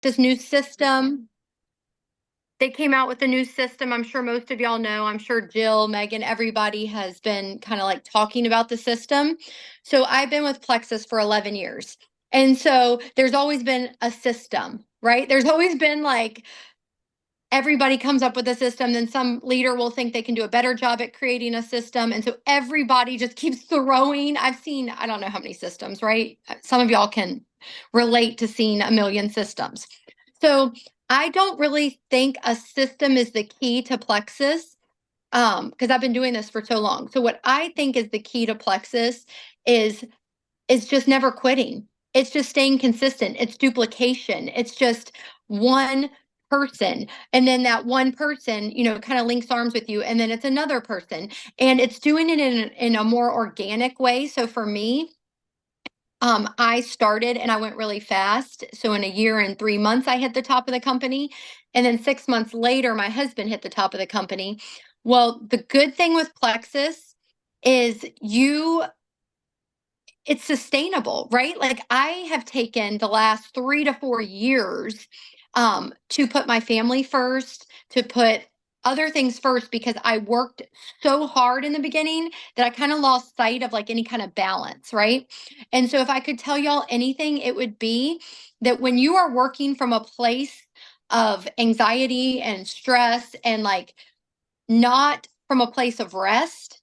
this new system. They came out with a new system. I'm sure most of y'all know. I'm sure Jill, Megan, everybody has been kind of like talking about the system. So I've been with Plexus for 11 years. And so there's always been a system, right? There's always been like everybody comes up with a system, then some leader will think they can do a better job at creating a system. And so everybody just keeps throwing. I've seen, I don't know how many systems, right? Some of y'all can relate to seeing a million systems. So I don't really think a system is the key to Plexus because I've been doing this for so long. So what I think is the key to Plexus is just never quitting. It's just staying consistent. It's duplication. It's just one person. And then that one person, kind of links arms with you. And then it's another person. And it's doing it in a more organic way. So for me, I started and I went really fast. So in a year and 3 months, I hit the top of the company. And then 6 months later, my husband hit the top of the company. Well, the good thing with Plexus is it's sustainable, right? Like I have taken the last 3 to 4 years to put my family first, to put other things first, because I worked so hard in the beginning that I kind of lost sight of like any kind of balance, right? And so if I could tell y'all anything, it would be that when you are working from a place of anxiety and stress and like not from a place of rest,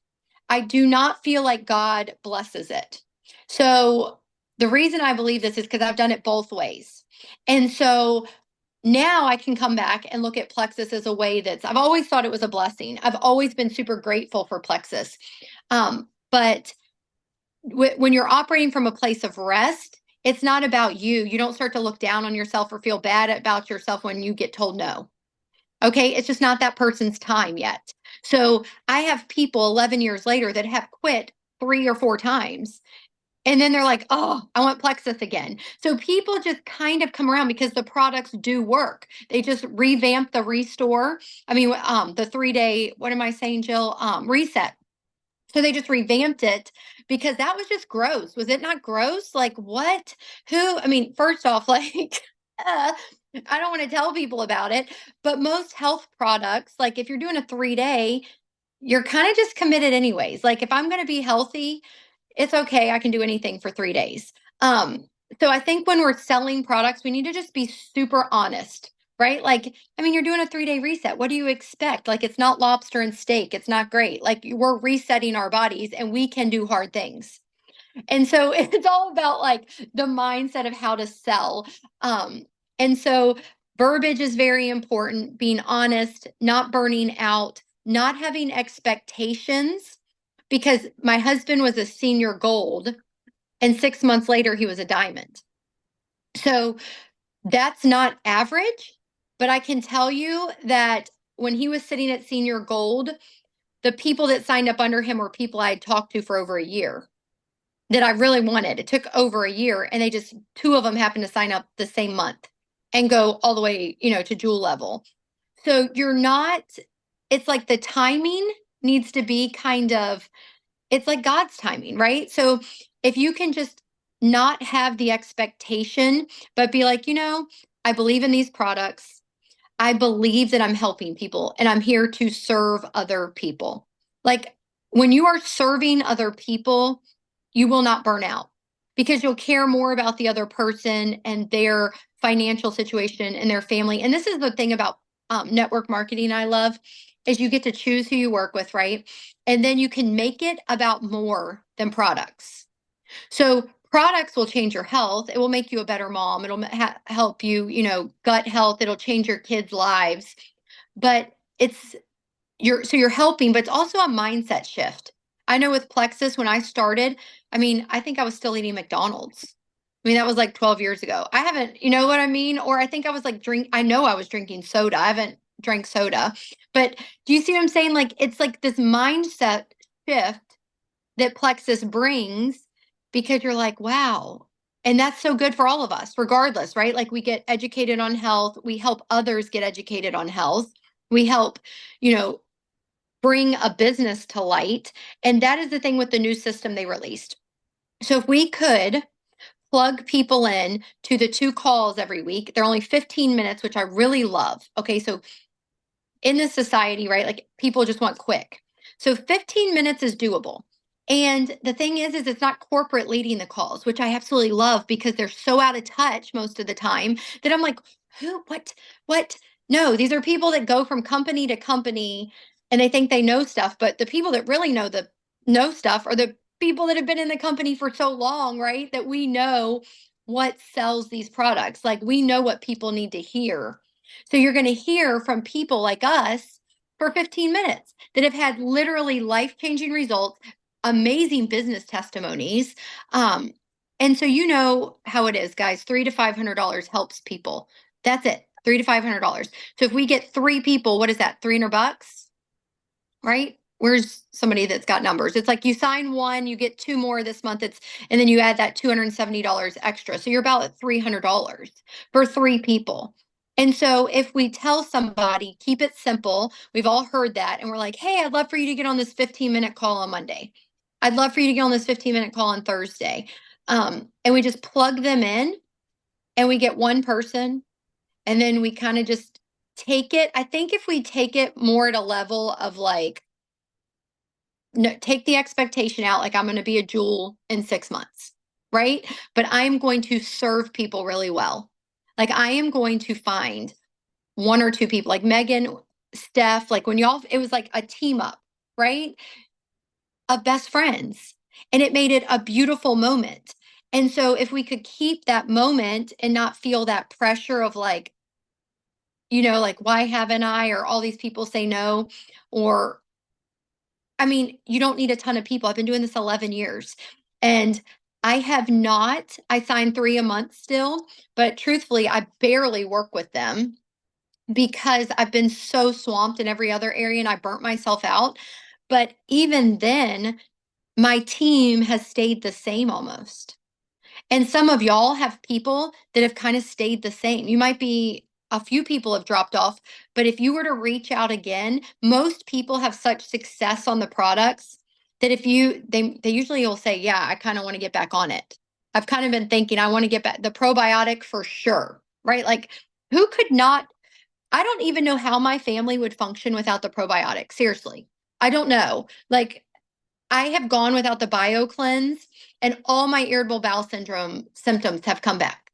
I do not feel like God blesses it. So the reason I believe this is because I've done it both ways. And so now I can come back and look at Plexus as a way I've always thought it was a blessing. I've always been super grateful for Plexus. But when you're operating from a place of rest, it's not about you. You don't start to look down on yourself or feel bad about yourself when you get told no. Okay. It's just not that person's time yet. So I have people 11 years later that have quit 3 or 4 times. And then they're like, oh, I want Plexus again. So people just kind of come around because the products do work. They just revamp the restore. I mean, the 3 day, what am I saying, Jill? Reset. So they just revamped it because that was just gross. Was it not gross? Like what? Who? I mean, first off, like, I don't want to tell people about it, but most health products, like if you're doing a 3 day, you're kind of just committed anyways. Like if I'm going to be healthy, it's okay. I can do anything for 3 days. So I think when we're selling products, we need to just be super honest, right? Like, I mean, you're doing a 3 day reset. What do you expect? Like, it's not lobster and steak. It's not great. Like, we're resetting our bodies and we can do hard things. And so it's all about like the mindset of how to sell. And so verbiage is very important, being honest, not burning out, not having expectations, because my husband was a senior gold and 6 months later he was a diamond. So that's not average, but I can tell you that when he was sitting at senior gold, the people that signed up under him were people I had talked to for over a year that I really wanted. It took over a year, and two of them happened to sign up the same month and go all the way, to jewel level. So it's like the timing needs to be it's like God's timing, right? So if you can just not have the expectation, but be like, I believe in these products. I believe that I'm helping people and I'm here to serve other people. Like when you are serving other people, you will not burn out because you'll care more about the other person and their financial situation and their family. And this is the thing about network marketing I love is you get to choose who you work with, right? And then you can make it about more than products. So products will change your health. It will make you a better mom. It'll help you, gut health. It'll change your kids' lives. But you're helping, but it's also a mindset shift. I know with Plexus, when I started, I mean, I think I was still eating McDonald's. I mean, that was like 12 years ago. I haven't, you know what I mean? Or I think I was like I know I was drinking soda. I haven't drank soda. But do you see what I'm saying? Like, it's like this mindset shift that Plexus brings because you're like, wow. And that's so good for all of us, regardless, right? Like we get educated on health. We help others get educated on health. We help, you know, bring a business to light. And that is the thing with the new system they released. So if we could plug people in to the 2 calls every week. They're only 15 minutes, which I really love. Okay, so in this society, right? Like people just want quick. So 15 minutes is doable. And the thing is it's not corporate leading the calls, which I absolutely love because they're so out of touch most of the time that I'm like, who, what? No, these are people that go from company to company and they think they know stuff, but the people that really know stuff are the people that have been in the company for so long, right? That we know what sells these products. Like we know what people need to hear. So you're going to hear from people like us for 15 minutes that have had literally life-changing results, amazing business testimonies. Um, and so you know how it is, guys. $300 to $500 helps people. That's it. $300 to $500. So if we get 3 people, what is that? $300, right? Where's somebody that's got numbers? It's like you sign one, you get 2 more this month. And then you add that $270 extra. So you're about at $300 for 3 people. And so if we tell somebody, keep it simple, we've all heard that, and we're like, hey, I'd love for you to get on this 15-minute call on Monday. I'd love for you to get on this 15-minute call on Thursday. And we just plug them in and we get one person and then we kind of just take it. I think if we take it more at a level of like, no, take the expectation out, like I'm going to be a jewel in 6 months, right? But I'm going to serve people really well. Like I am going to find 1 or 2 people, like Megan, Steph, like when y'all, it was like a team up, right? Of best friends. And it made it a beautiful moment. And so if we could keep that moment and not feel that pressure of like, like, why haven't I? Or all these people say no. Or, I mean, you don't need a ton of people. I've been doing this 11 years and I signed 3 a month still, but truthfully, I barely work with them because I've been so swamped in every other area and I burnt myself out. But even then, my team has stayed the same almost. And some of y'all have people that have kind of stayed the same. You might be a few people have dropped off, but if you were to reach out again, most people have such success on the products that if they usually will say, yeah, I kind of want to get back on it. I've kind of been thinking I want to get back the probiotic for sure, right? Like who could not I don't even know how my family would function without the probiotic. Seriously. I don't know. Like I have gone without the bio cleanse and all my irritable bowel syndrome symptoms have come back.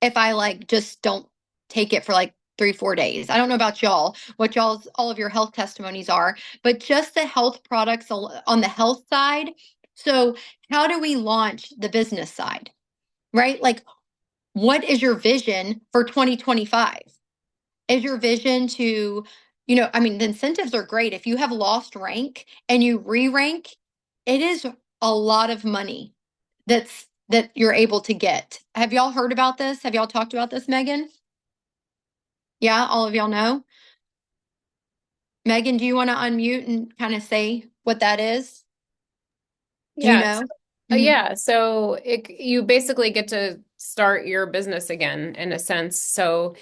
If I like just don't take it for like 3, 4 days. I don't know about y'all, what all of your health testimonies are, but just the health products on the health side. So how do we launch the business side, right? Like what is your vision for 2025? Is your vision to, I mean, the incentives are great. If you have lost rank and you re-rank, it is a lot of money that you're able to get. Have y'all heard about this? Have y'all talked about this, Megan? Yeah, all of y'all know. Megan, do you want to unmute and kind of say what that is? Do you Yeah. know? Mhm. Yeah. So you basically get to start your business again in a sense. So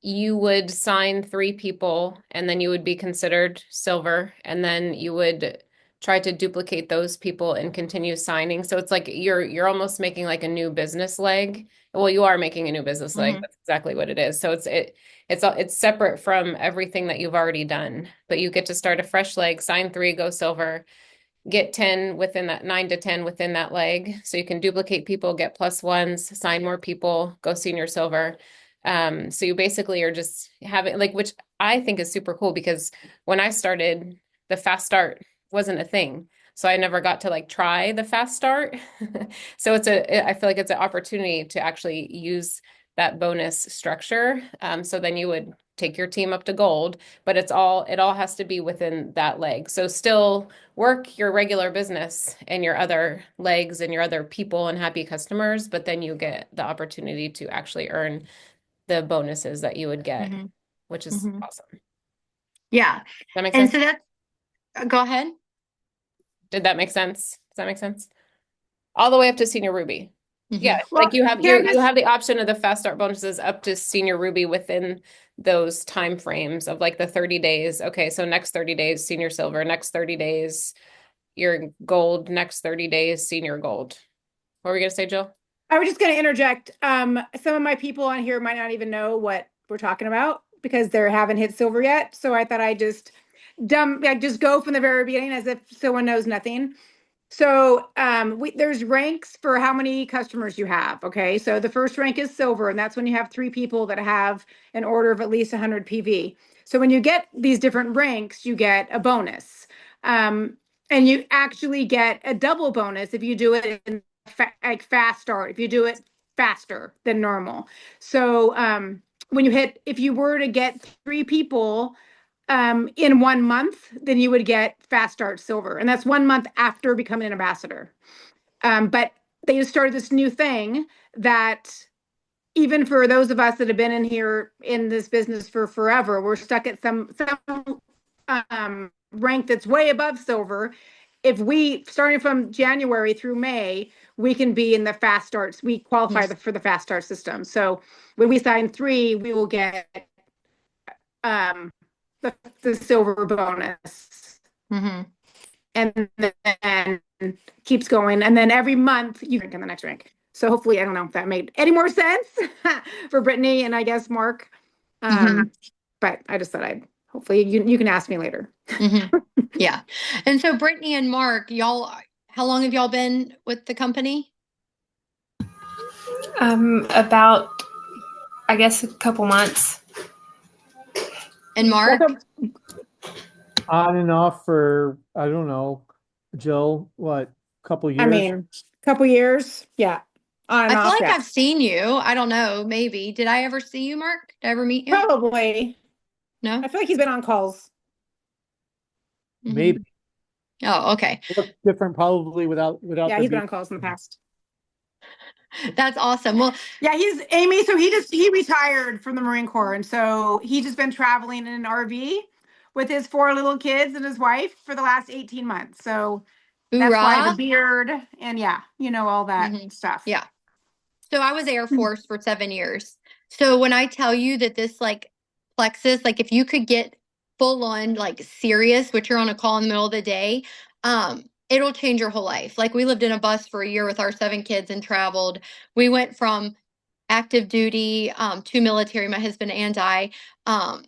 you would sign 3 people and then you would be considered silver. And then you would try to duplicate those people and continue signing. So it's like you're almost making like a new business leg. Well, you are making a new business leg. Mhm. That's exactly what it is. So it's separate from everything that you've already done. But you get to start a fresh leg, sign 3, go silver, get 10 within that 9 to 10 within that leg. So you can duplicate people, get plus ones, sign more people, go senior silver. So you basically are just having like, which I think is super cool because when I started, the fast start wasn't a thing. So I never got to like try the fast start. So I feel like it's an opportunity to actually use that bonus structure. So then you would take your team up to gold, but it all has to be within that leg. So still work your regular business and your other legs and your other people and happy customers, but then you get the opportunity to actually earn the bonuses that you would get, Mhm. which is Mhm. awesome. Does Yeah. that make And sense? so that's go ahead. Did that make sense? Does that make sense? All the way up to senior ruby. Yeah, Well, like you have can I you just have the option of the fast start bonuses up to senior ruby within those time frames of like the 30 days. Okay, so next 30 days senior silver, next 30 days your gold, next 30 days senior gold. What were we gonna say, Jill? I was just going to interject. Some of my people on here might not even know what we're talking about because they haven't hit silver yet. So I thought I'd just go from the very beginning as if someone knows nothing. So there's ranks for how many customers you have. Okay, so the first rank is silver, and that's when you have three people that have an order of at least 100 PV. So when you get these different ranks, you get a bonus, um, and you actually get a double bonus if you do it in like fast start. If you do it faster than normal. So if you were to get three people in 1 month, then you would get Fast Start Silver. And that's 1 month after becoming an ambassador. But they just started this new thing that even for those of us that have been in here in this business for forever, we're stuck at some rank that's way above silver. If we starting from January through May, we can be in the fast starts. We qualify for the fast start system. So when we sign three, we will get um, the silver bonus. Mm-hmm. And then keeps going. And then every month you rank in the next rank. So hopefully, I don't know if that made any more sense for Brittany and I guess Mark. Mm-hmm. But I just thought hopefully you can ask me later. Mm-hmm. Yeah. And so Brittany and Mark, how long have y'all been with the company? About, I guess, a couple months. And Mark? On and off for, I don't know, Jill, what, couple I years? mean, a couple years. Yeah. On and I feel off. like Yeah. I've seen you. I don't know, maybe. Did I ever see you, Mark? Did I ever meet you? Probably. No? I feel like he's been on calls. Maybe. Mm-hmm. Oh, okay. Looks different probably without Yeah, the he's been beat. on calls in the past. That's awesome. Well, Yeah, he's Amy. So he retired from the Marine Corps, and so he's just been traveling in an RV with his four little kids and his wife for the last 18 months. So that's why the hoorah. beard and yeah, all that Mm-hmm. stuff. Yeah. So I was Air Force for 7 years. So when I tell you that this like Plexus, like if you could get full on like serious, which you're on a call in the middle of the day, it'll change your whole life. Like we lived in a bus for a year with our 7 kids and traveled. We went from active duty to military, my husband and I. Um,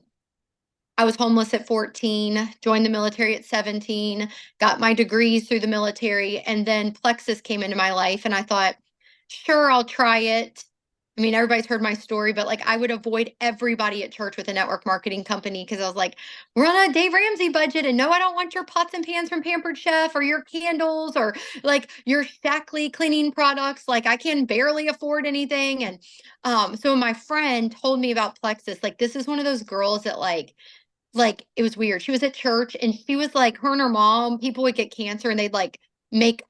I was homeless at 14, joined the military at 17, got my degrees through the military, and then Plexus came into my life, and I thought, sure, I'll try it. I mean, everybody's heard my story, but like I would avoid everybody at church with a network marketing company because I was like, we're on a Dave Ramsey budget, and no, I don't want your pots and pans from Pampered Chef or your candles or like your Shackley cleaning products. Like I can barely afford anything. And so my friend told me about Plexus. Like this is one of those girls that like it was weird. She was at church and she was like her and her mom, people would get cancer and they'd like make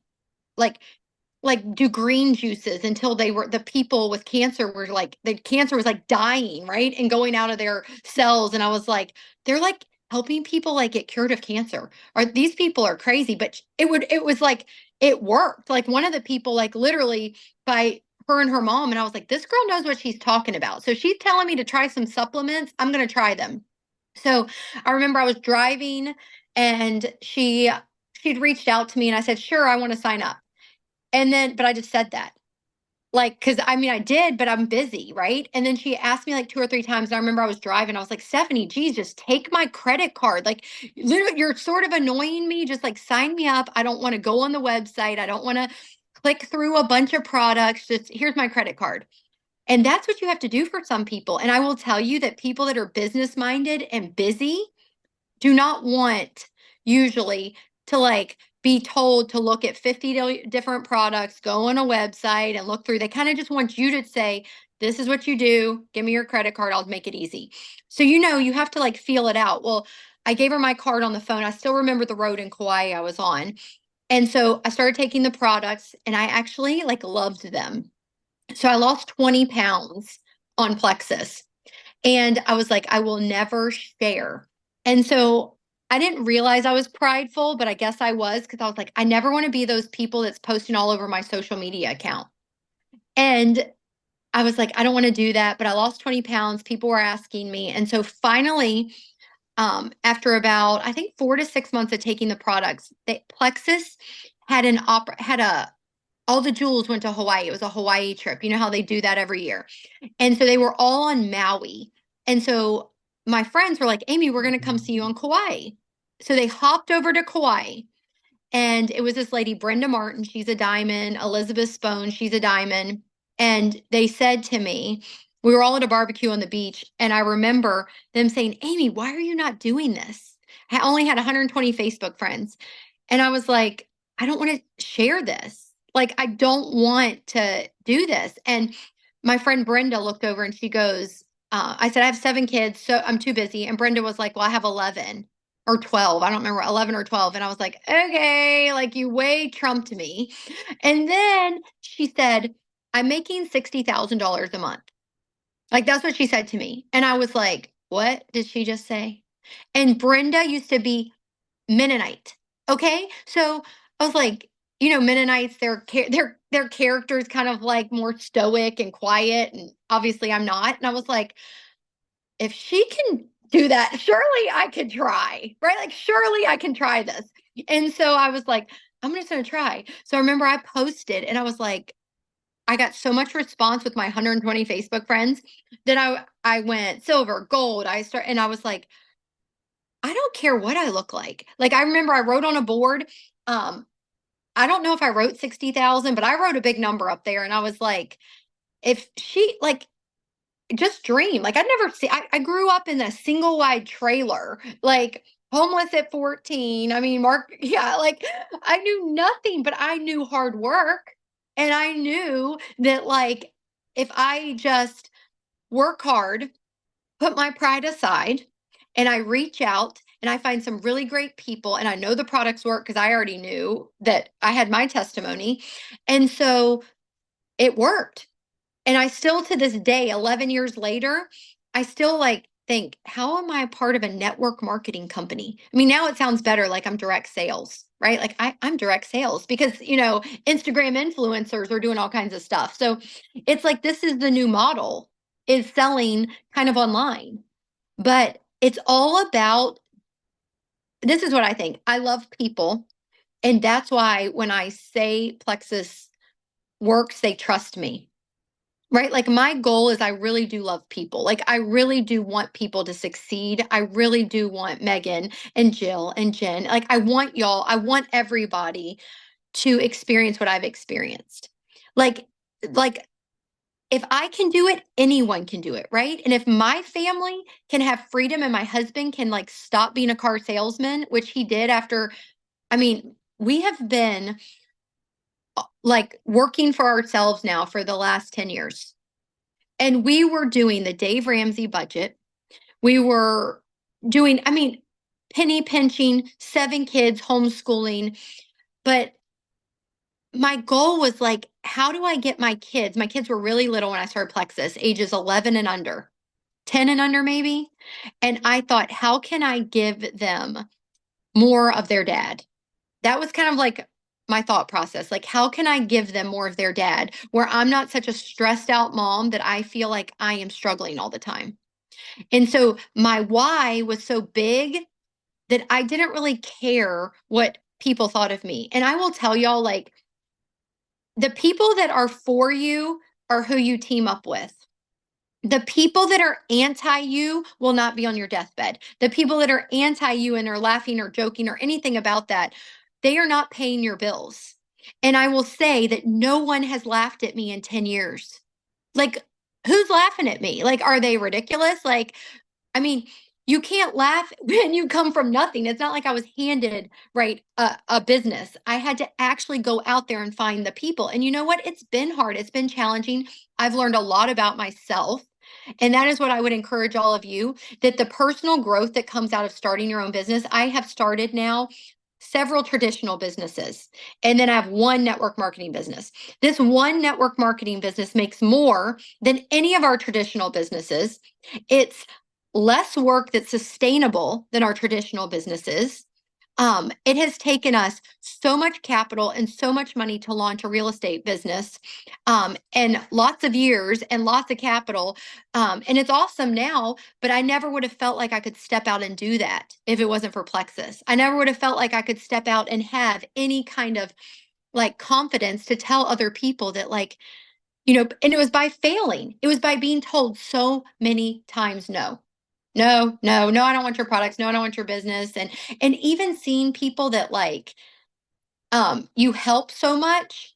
like do green juices until the people with cancer were like the cancer was like dying, right? And going out of their cells. And I was like, they're like helping people like get cured of cancer. Or these people are crazy, but it was like it worked. Like one of the people, like literally by her and her mom, and I was like, this girl knows what she's talking about. So she's telling me to try some supplements. I'm gonna try them. So I remember I was driving and she'd reached out to me and I said, sure, I want to sign up. And then, but I just said that. Like, cause I mean, I did, but I'm busy, right? And then she asked me like 2 or 3 times. And I remember I was driving. I was like, Stephanie, geez, just take my credit card. Like, literally, you're sort of annoying me. Just like sign me up. I don't want to go on the website. I don't want to click through a bunch of products. Just here's my credit card. And that's what you have to do for some people. And I will tell you that people that are business minded and busy do not want usually to like be told to look at 50 different products, go on a website and look through. They kind of just want you to say, this is what you do. Give me your credit card. I'll make it easy. So, you have to like feel it out. Well, I gave her my card on the phone. I still remember the road in Kauai I was on. And so I started taking the products and I actually like loved them. So I lost 20 pounds on Plexus. And I was like, I will never share. And so I didn't realize I was prideful, but I guess I was because I was like, I never want to be those people that's posting all over my social media account. And I was like, I don't want to do that. But I lost 20 pounds. People were asking me. And so finally, after about, I think 4 to 6 months of taking the products, Plexus had a All the jewels went to Hawaii. It was a Hawaii trip. You know how they do that every year. And so they were all on Maui. And so my friends were like, Amy, we're going to come see you on Kauai. So they hopped over to Kauai. And it was this lady, Brenda Martin. She's a diamond. Elizabeth Spohn, she's a diamond. And they said to me, we were all at a barbecue on the beach. And I remember them saying, Amy, why are you not doing this? I only had 120 Facebook friends. And I was like, I don't want to share this. Like, I don't want to do this. And my friend Brenda looked over and she goes, I said, I have 7 kids, so I'm too busy. And Brenda was like, well, I have 11 or 12. I don't remember, 11 or 12. And I was like, okay, like you way trumped me. And then she said, I'm making $60,000 a month. Like, that's what she said to me. And I was like, what did she just say? And Brenda used to be Mennonite. Okay. So I was like, Mennonites, their characters kind of like more stoic and quiet. And obviously I'm not. And I was like, if she can do that, surely I could try, right? Like, surely I can try this. And so I was like, I'm just going to try. So I remember I posted and I was like, I got so much response with my 120 Facebook friends that I went silver, gold. And I was like, I don't care what I look like. Like, I remember I wrote on a board. I don't know if I wrote 60,000, but I wrote a big number up there. And I was like, if she like just dream, like I'd never see, I grew up in a single wide trailer, like homeless at 14. I mean, Mark, yeah, like I knew nothing, but I knew hard work. And I knew that like, if I just work hard, put my pride aside, and I reach out and I find some really great people and I know the products work because I already knew that I had my testimony. And so it worked. And I still to this day, 11 years later, I still like think, how am I a part of a network marketing company? I mean, now it sounds better like I'm direct sales, right? Like I'm direct sales because, Instagram influencers are doing all kinds of stuff. So it's like this is the new model, is selling kind of online. But it's all about, this is what I think. I love people. And that's why when I say Plexus works, they trust me, right? Like my goal is I really do love people. Like I really do want people to succeed. I really do want Megan and Jill and Jen. Like I want y'all, I want everybody to experience what I've experienced. Like if I can do it, anyone can do it, right? And if my family can have freedom and my husband can like stop being a car salesman, which he did after, I mean, we have been like working for ourselves now for the last 10 years. And we were doing the Dave Ramsey budget. We were doing, I mean, penny pinching, 7 kids, homeschooling. But my goal was like, how do I get my kids? My kids were really little when I started Plexus, ages 11 and under, 10 and under maybe. And I thought, how can I give them more of their dad? That was kind of like my thought process. Like, how can I give them more of their dad where I'm not such a stressed out mom that I feel like I am struggling all the time? And so my why was so big that I didn't really care what people thought of me. And I will tell y'all, like, the people that are for you are who you team up with. The people that are anti you will not be on your deathbed. The people that are anti you and are laughing or joking or anything about that, they are not paying your bills. And I will say that no one has laughed at me in 10 years. Like, who's laughing at me? Like, are they ridiculous? Like, I mean, you can't laugh when you come from nothing. It's not like I was handed, right, a business. I had to actually go out there and find the people. And you know what? It's been hard. It's been challenging. I've learned a lot about myself. And that is what I would encourage all of you, that the personal growth that comes out of starting your own business. I have started now several traditional businesses, and then I have one network marketing business. This one network marketing business makes more than any of our traditional businesses. It's less work that's sustainable than our traditional businesses. It has taken us so much capital and so much money to launch a real estate business, and lots of years and lots of capital. And it's awesome now, but I never would have felt like I could step out and do that if it wasn't for Plexus. I never would have felt like I could step out and have any kind of like confidence to tell other people that like, and it was by failing. It was by being told so many times no. No, no, no, I don't want your products. No, I don't want your business. And even seeing people that like you help so much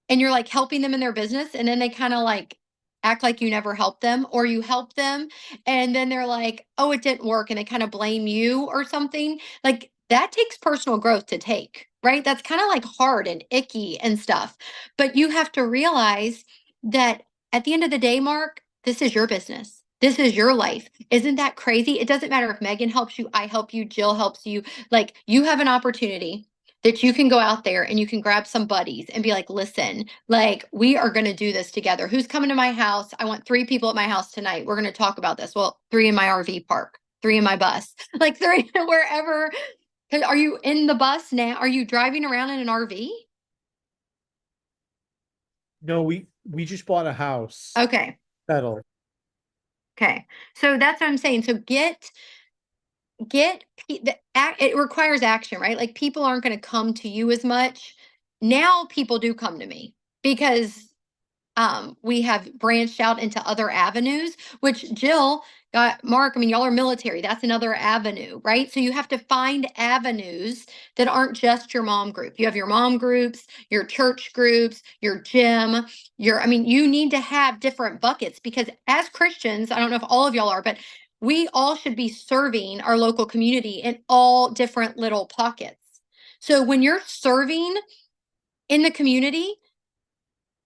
and you're like helping them in their business and then they kind of like act like you never helped them or you help them and then they're like, oh, it didn't work and they kind of blame you or something. Like that takes personal growth to take, right? That's kind of like hard and icky and stuff. But you have to realize that at the end of the day, Mark, this is your business. This is your life. Isn't that crazy? It doesn't matter if Megan helps you, I help you, Jill helps you. Like you have an opportunity that you can go out there and you can grab some buddies and be like, listen, like we are going to do this together. Who's coming to my house? I want 3 people at my house tonight. We're going to talk about this. Well, 3 in my RV park, 3 in my bus, like 3 wherever. Are you in the bus now? Are you driving around in an RV? No, we just bought a house. Okay. Settled. Okay. So that's what I'm saying. So it requires action, right? Like people aren't going to come to you as much. Now people do come to me because we have branched out into other avenues, which Jill got Mark. I mean, y'all are military. That's another avenue, right? So you have to find avenues that aren't just your mom group. You have your mom groups, your church groups, your gym, I mean, you need to have different buckets because as Christians, I don't know if all of y'all are, but we all should be serving our local community in all different little pockets. So when you're serving in the community,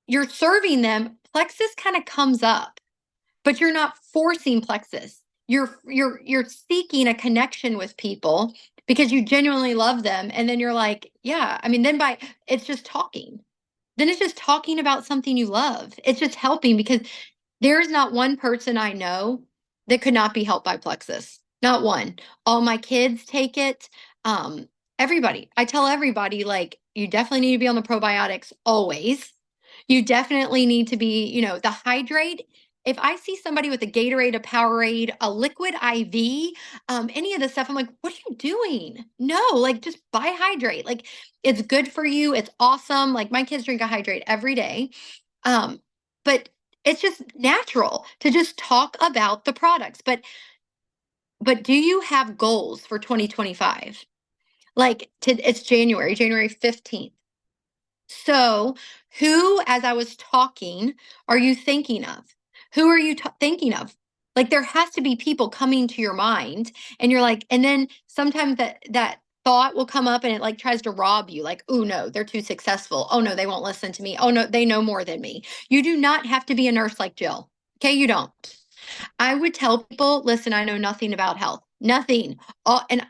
you're serving them, Plexus kind of comes up, but you're not forcing Plexus. You're seeking a connection with people because you genuinely love them. And then you're like, yeah, I mean, it's just talking. Then it's just talking about something you love. It's just helping because there's not one person I know that could not be helped by Plexus. Not one. All my kids take it. Everybody. I tell everybody, like, you definitely need to be on the probiotics always. You definitely need to be, the hydrate. If I see somebody with a Gatorade, a Powerade, a liquid IV, any of this stuff, I'm like, what are you doing? No, like just buy hydrate. Like it's good for you. It's awesome. Like my kids drink a hydrate every day. But it's just natural to just talk about the products. But do you have goals for 2025? Like it's January 15th. So, who, as I was talking, are you thinking of? Who are you thinking of? Like, there has to be people coming to your mind, and you're like, and then sometimes that thought will come up and it like tries to rob you, like, oh no, they're too successful. Oh no, they won't listen to me. Oh no, they know more than me. You do not have to be a nurse like Jill. Okay, you don't. I would tell people, listen, I know nothing about health, nothing. And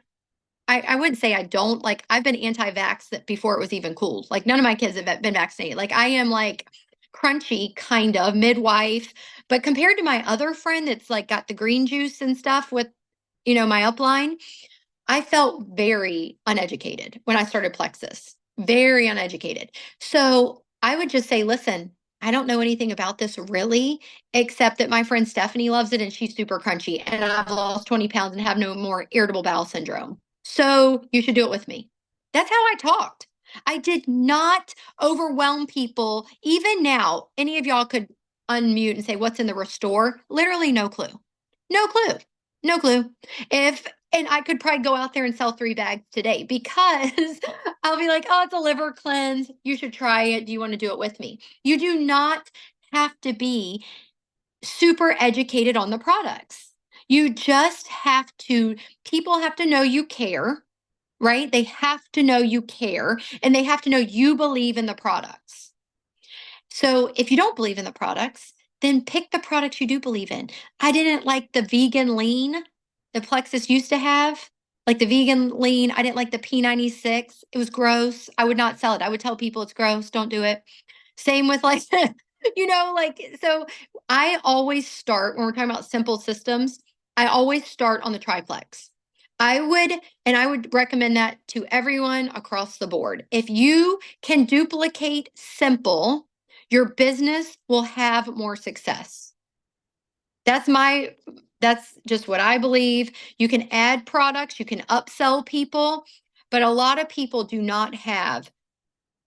I wouldn't say I don't. Like, I've been anti-vax before it was even cool. Like, none of my kids have been vaccinated. Like, I am like crunchy, kind of midwife. But compared to my other friend that's like got the green juice and stuff with, my upline, I felt very uneducated when I started Plexus. Very uneducated. So I would just say, listen, I don't know anything about this really, except that my friend Stephanie loves it and she's super crunchy. And I've lost 20 pounds and have no more irritable bowel syndrome. So you should do it with me. That's how I talked. I did not overwhelm people. Even now, any of y'all could unmute and say, what's in the restore? Literally no clue. No clue. No clue. And I could probably go out there and sell 3 bags today because I'll be like, oh, it's a liver cleanse. You should try it. Do you want to do it with me? You do not have to be super educated on the products. You just people have to know you care, right? They have to know you care and they have to know you believe in the products. So if you don't believe in the products, then pick the products you do believe in. I didn't like the vegan lean the Plexus used to have, like the vegan lean. I didn't like the P96. It was gross. I would not sell it. I would tell people it's gross. Don't do it. Same with like, so I always start when we're talking about simple systems, I always start on the triplex. I would recommend that to everyone across the board. If you can duplicate simple, your business will have more success. That's just what I believe. You can add products, you can upsell people, but a lot of people do not have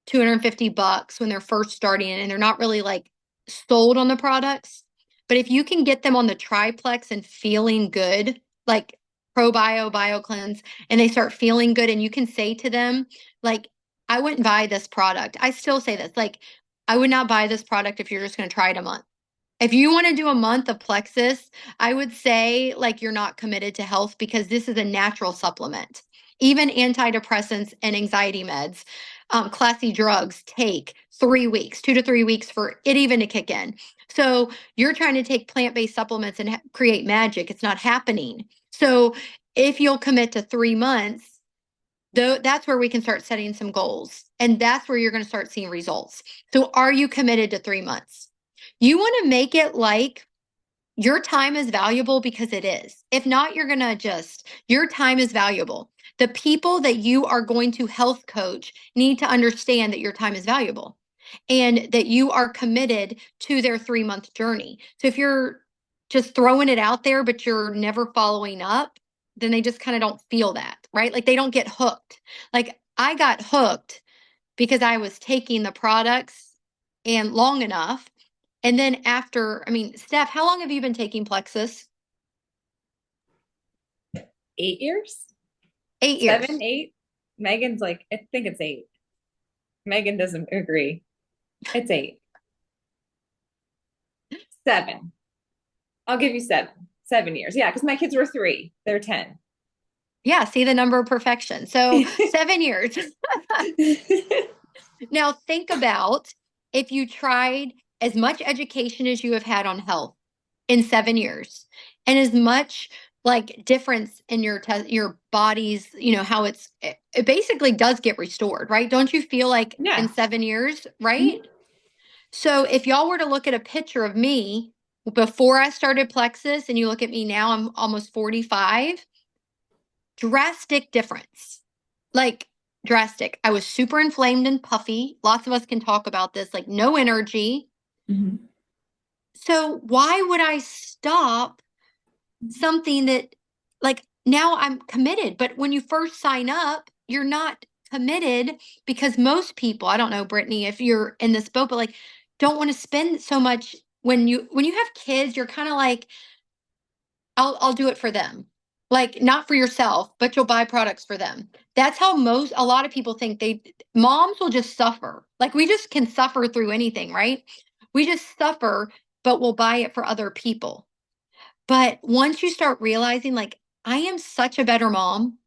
$250 when they're first starting and they're not really like sold on the products. But if you can get them on the triplex and feeling good, like ProBio, BioCleanse, and they start feeling good, and you can say to them, like, I wouldn't buy this product. I still say this, like, I would not buy this product if you're just going to try it a month. If you want to do a month of Plexus, I would say like you're not committed to health, because this is a natural supplement. Even antidepressants and anxiety meds, classy drugs take 3 weeks, 2 to 3 weeks for it even to kick in. So you're trying to take plant-based supplements and create magic. It's not happening. So if you'll commit to 3 months, though, that's where we can start setting some goals. And that's where you're going to start seeing results. So are you committed to 3 months? You want to make it like your time is valuable, because it is. If not, you're going to adjust. Your time is valuable. The people that you are going to health coach need to understand that your time is valuable and that you are committed to their 3 month journey. So if you're just throwing it out there, but you're never following up, then they just kind of don't feel that, right? Like they don't get hooked. Like I got hooked because I was taking the products and long enough. And then after, I mean, Steph, how long have you been taking Plexus? 8 years? 8 years. 7, 8. Megan's like, I think it's 8. Megan doesn't agree. It's 8. 7. I'll give you 7. 7 years. Yeah, because my kids were 3. They're 10. Yeah, see the number of perfection. So 7 years. Now think about if you tried as much education as you have had on health in 7 years, and as much like difference in your body's, how it basically does get restored, right? Don't you feel like Yeah. in 7 years, right? Mm-hmm. So if y'all were to look at a picture of me before I started Plexus and you look at me now, I'm almost 45, drastic difference. Like drastic. I was super inflamed and puffy. Lots of us can talk about this, like no energy. Mm-hmm. So why would I stop something that, like, now I'm committed? But when you first sign up, you're not committed, because most people, I don't know, Brittany, if you're in this boat, but like don't want to spend so much. When you have kids, you're kind of like, I'll do it for them. Like not for yourself, but you'll buy products for them. That's how a lot of people think. Moms will just suffer. Like we just can suffer through anything, right? We just suffer, but we'll buy it for other people. But once you start realizing, like, I am such a better mom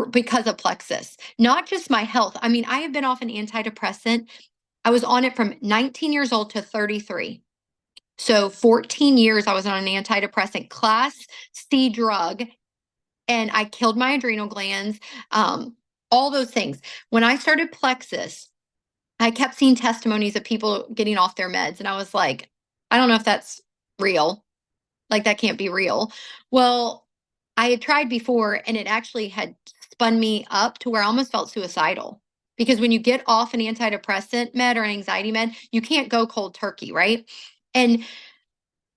because of Plexus, not just my health. I mean, I have been off an antidepressant. I was on it from 19 years old to 33. So 14 years I was on an antidepressant, class C drug, and I killed my adrenal glands, all those things. When I started Plexus, I kept seeing testimonies of people getting off their meds, and I was like, I don't know if that's real. Like that can't be real. Well, I had tried before, and it actually had spun me up to where I almost felt suicidal. Because when you get off an antidepressant med or an anxiety med, you can't go cold turkey, right? And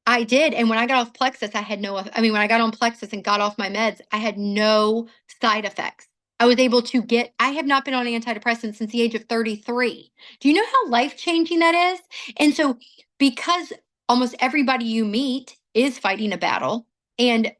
I did. And when I got off Plexus, when I got on Plexus and got off my meds, I had no side effects. I have not been on antidepressants since the age of 33. Do you know how life-changing that is? And so because almost everybody you meet is fighting a battle, and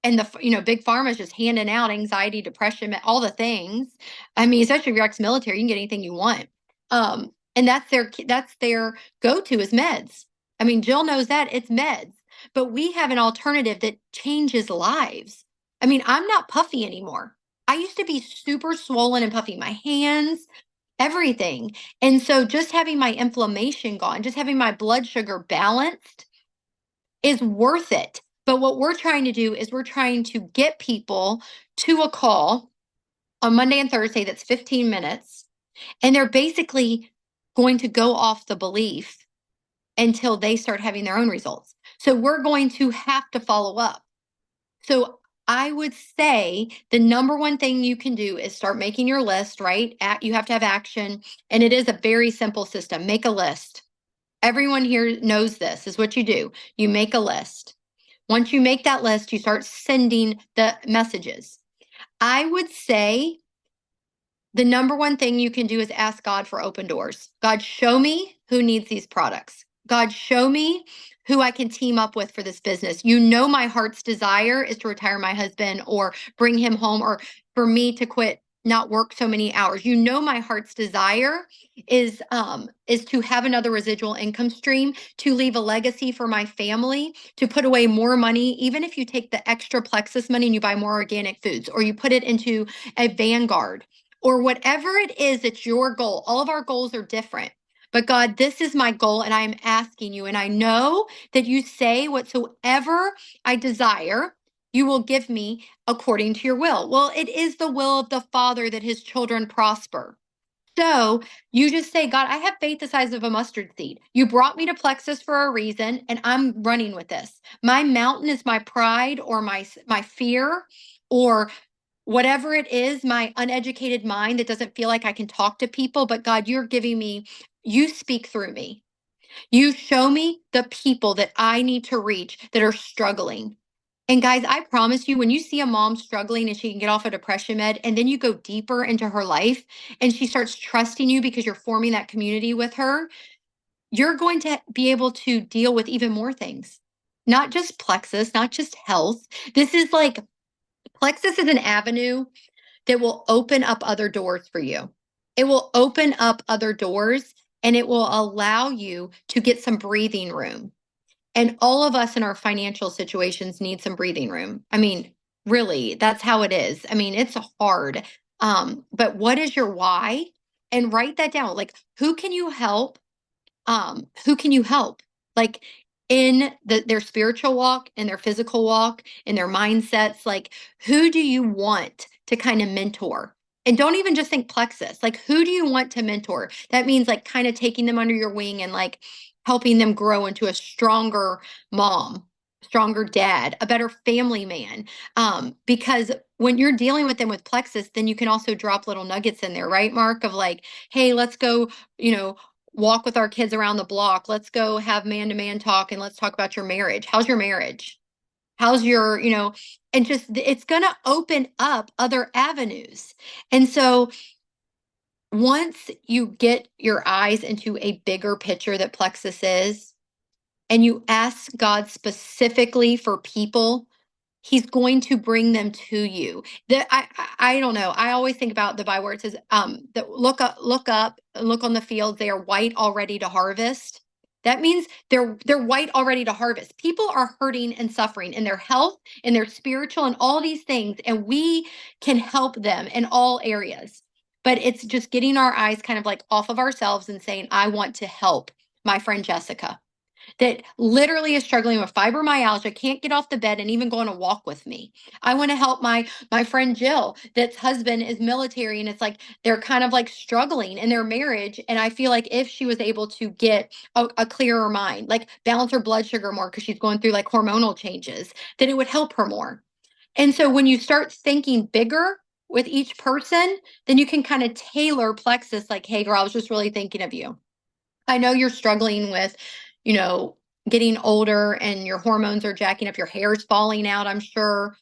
the big pharma is just handing out anxiety, depression, all the things. I mean, especially if you're ex-military, you can get anything you want. And that's their go-to is meds. I mean, Jill knows that it's meds, but we have an alternative that changes lives. I mean, I'm not puffy anymore. I used to be super swollen and puffy, my hands, everything. And so just having my inflammation gone, just having my blood sugar balanced is worth it. But what we're trying to do is we're trying to get people to a call on Monday and Thursday that's 15 minutes. And they're basically going to go off the belief until they start having their own results. So we're going to have to follow up. So I would say the number one thing you can do is start making your list, right? You have to have action. And it is a very simple system. Make a list. Everyone here knows this is what you do. You make a list. Once you make that list, you start sending the messages. I would say the number one thing you can do is ask God for open doors. God, show me who needs these products. God, show me who I can team up with for this business. You know, my heart's desire is to retire my husband or bring him home, or for me to quit, not work so many hours. You know, my heart's desire is to have another residual income stream, to leave a legacy for my family, to put away more money. Even if you take the extra Plexus money and you buy more organic foods, or you put it into a Vanguard, or whatever it is, it's your goal. All of our goals are different. But God, this is my goal, and I am asking you, and I know that you say whatsoever I desire, you will give me according to your will. Well, it is the will of the Father that his children prosper. So you just say, God, I have faith the size of a mustard seed. You brought me to Plexus for a reason, and I'm running with this. My mountain is my pride, or my fear, or whatever it is, my uneducated mind that doesn't feel like I can talk to people. But God, you're giving me, you speak through me. You show me the people that I need to reach that are struggling. And guys, I promise you, when you see a mom struggling and she can get off a depression med, and then you go deeper into her life and she starts trusting you because you're forming that community with her, you're going to be able to deal with even more things. Not just Plexus, not just health. This is like, Plexus is an avenue that will open up other doors for you. It will open up other doors, and it will allow you to get some breathing room. And all of us in our financial situations need some breathing room. I mean, really, that's how it is. I mean, it's hard. But what is your why? And write that down. Like, who can you help? Who can you help? Like, in their spiritual walk, in their physical walk, in their mindsets, like, who do you want to kind of mentor? And don't even just think Plexus. Like, who do you want to mentor? That means like kind of taking them under your wing and like helping them grow into a stronger mom, stronger dad, a better family man. Because when you're dealing with them with Plexus, then you can also drop little nuggets in there, right, Mark? Of like, hey, let's go, walk with our kids around the block. Let's go have man-to-man talk, and let's talk about your marriage. How's your marriage? How's your, and just it's going to open up other avenues. And so once you get your eyes into a bigger picture that Plexus is, and you ask God specifically for people, he's going to bring them to you. I don't know. I always think about the Bible where it says, that look up, and look on the fields. They are white already to harvest. That means they're white already to harvest. People are hurting and suffering in their health, in their spiritual, and all these things, and we can help them in all areas. But it's just getting our eyes kind of like off of ourselves and saying, I want to help my friend Jessica, that literally is struggling with fibromyalgia, can't get off the bed and even go on a walk with me. I want to help my friend Jill, that's husband is military, and it's like they're kind of like struggling in their marriage. And I feel like if she was able to get a clearer mind, like balance her blood sugar more because she's going through like hormonal changes, then it would help her more. And so when you start thinking bigger with each person, then you can kind of tailor Plexus like, hey, girl, I was just really thinking of you. I know you're struggling with, getting older and your hormones are jacking up, your hair's falling out, I'm sure.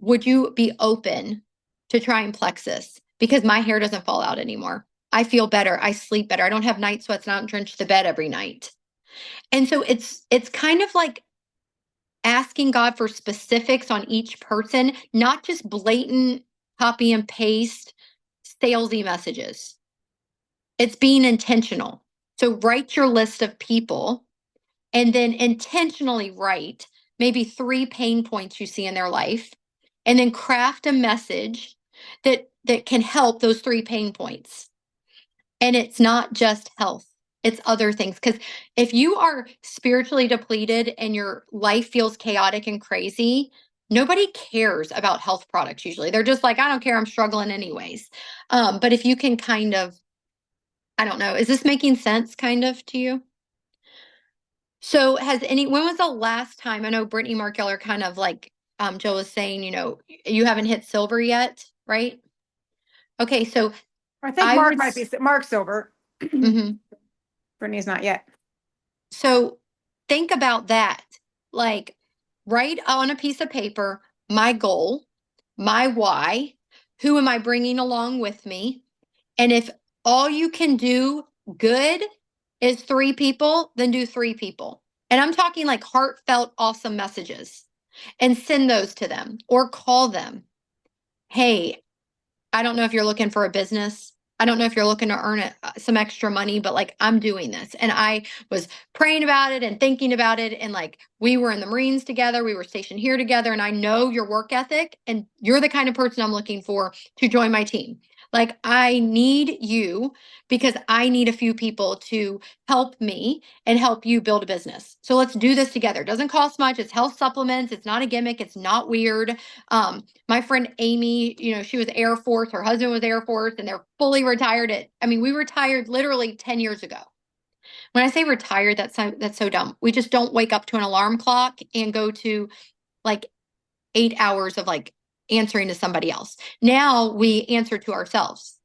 Would you be open to trying Plexus? Because my hair doesn't fall out anymore. I feel better. I sleep better. I don't have night sweats and I don't drench the bed every night. And so it's kind of like asking God for specifics on each person, not just blatant copy and paste salesy messages. It's being intentional. So write your list of people, and then intentionally write maybe 3 pain points you see in their life, and then craft a message that can help those 3 pain points. And it's not just health, it's other things. Because if you are spiritually depleted and your life feels chaotic and crazy, nobody cares about health products usually. They're just like, I don't care, I'm struggling anyways. But if you can kind of, I don't know, is this making sense kind of to you? So when was the last time, I know Brittany, Mark, y'all are kind of like, Jill was saying, you haven't hit silver yet, right? Okay. So I think I Mark would, might be, Mark's over. Mhm. Brittany's not yet. So think about that. Like, write on a piece of paper, my goal, my why, Who am I bringing along with me? And if all you can do good is 3 people, then do 3 people. And I'm talking like heartfelt, awesome messages, and send those to them or call them. Hey, I don't know if you're looking for a business. I don't know if you're looking to earn some extra money, but like I'm doing this. And I was praying about it and thinking about it. And like we were in the Marines together, we were stationed here together. And I know your work ethic, and you're the kind of person I'm looking for to join my team. Like I need you because I need a few people to help me and help you build a business. So let's do this together. It doesn't cost much. It's health supplements. It's not a gimmick. It's not weird. My friend Amy, she was Air Force, her husband was Air Force, and they're fully retired we retired literally 10 years ago. When I say retired, that's so dumb. We just don't wake up to an alarm clock and go to like 8 hours of like answering to somebody else. Now we answer to ourselves.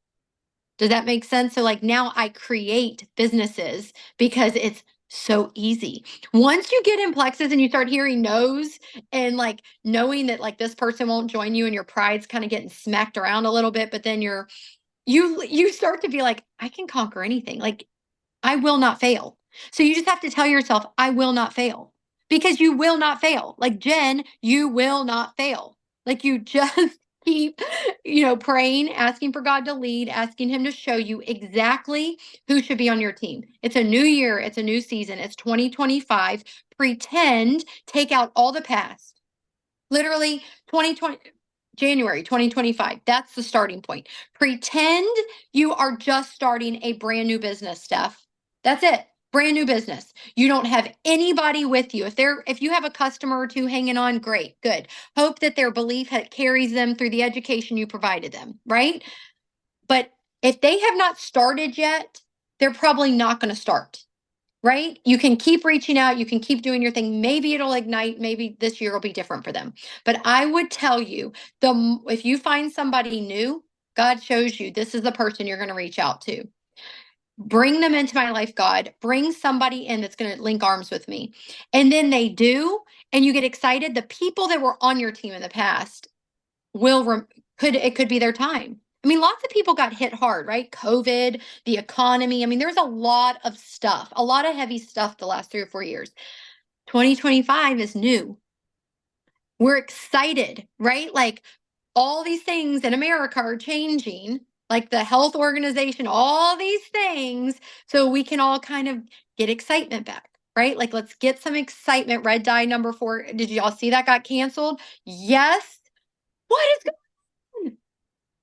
Does that make sense? So like now I create businesses because it's so easy. Once you get in Plexus and you start hearing no's and like knowing that like this person won't join you and your pride's kind of getting smacked around a little bit, but then you start to be like, I can conquer anything. Like I will not fail. So you just have to tell yourself, I will not fail, because you will not fail. Like Jen, you will not fail. Like you just keep, praying, asking for God to lead, asking him to show you exactly who should be on your team. It's a new year. It's a new season. It's 2025. Pretend, take out all the past. Literally 2020. January 2025. That's the starting point. Pretend you are just starting a brand new business, Steph. That's it. Brand new business. You don't have anybody with you. If you have a customer or two hanging on, great, good. Hope that their belief carries them through the education you provided them, right? But if they have not started yet, they're probably not going to start. Right? You can keep reaching out. You can keep doing your thing. Maybe it'll ignite. Maybe this year will be different for them. But I would tell you, if you find somebody new, God shows you this is the person you're going to reach out to. Bring them into my life, God. Bring somebody in that's going to link arms with me. And then they do, and you get excited. The people that were on your team in the past could be their time. Lots of people got hit hard, right? COVID, the economy. There's a lot of stuff, a lot of heavy stuff the last 3 or 4 years. 2025 is new. We're excited, right? Like all these things in America are changing, like the health organization, all these things. So we can all kind of get excitement back, right? Like let's get some excitement. Red Dye number 4. Did you all see that got canceled? Yes. What is going on?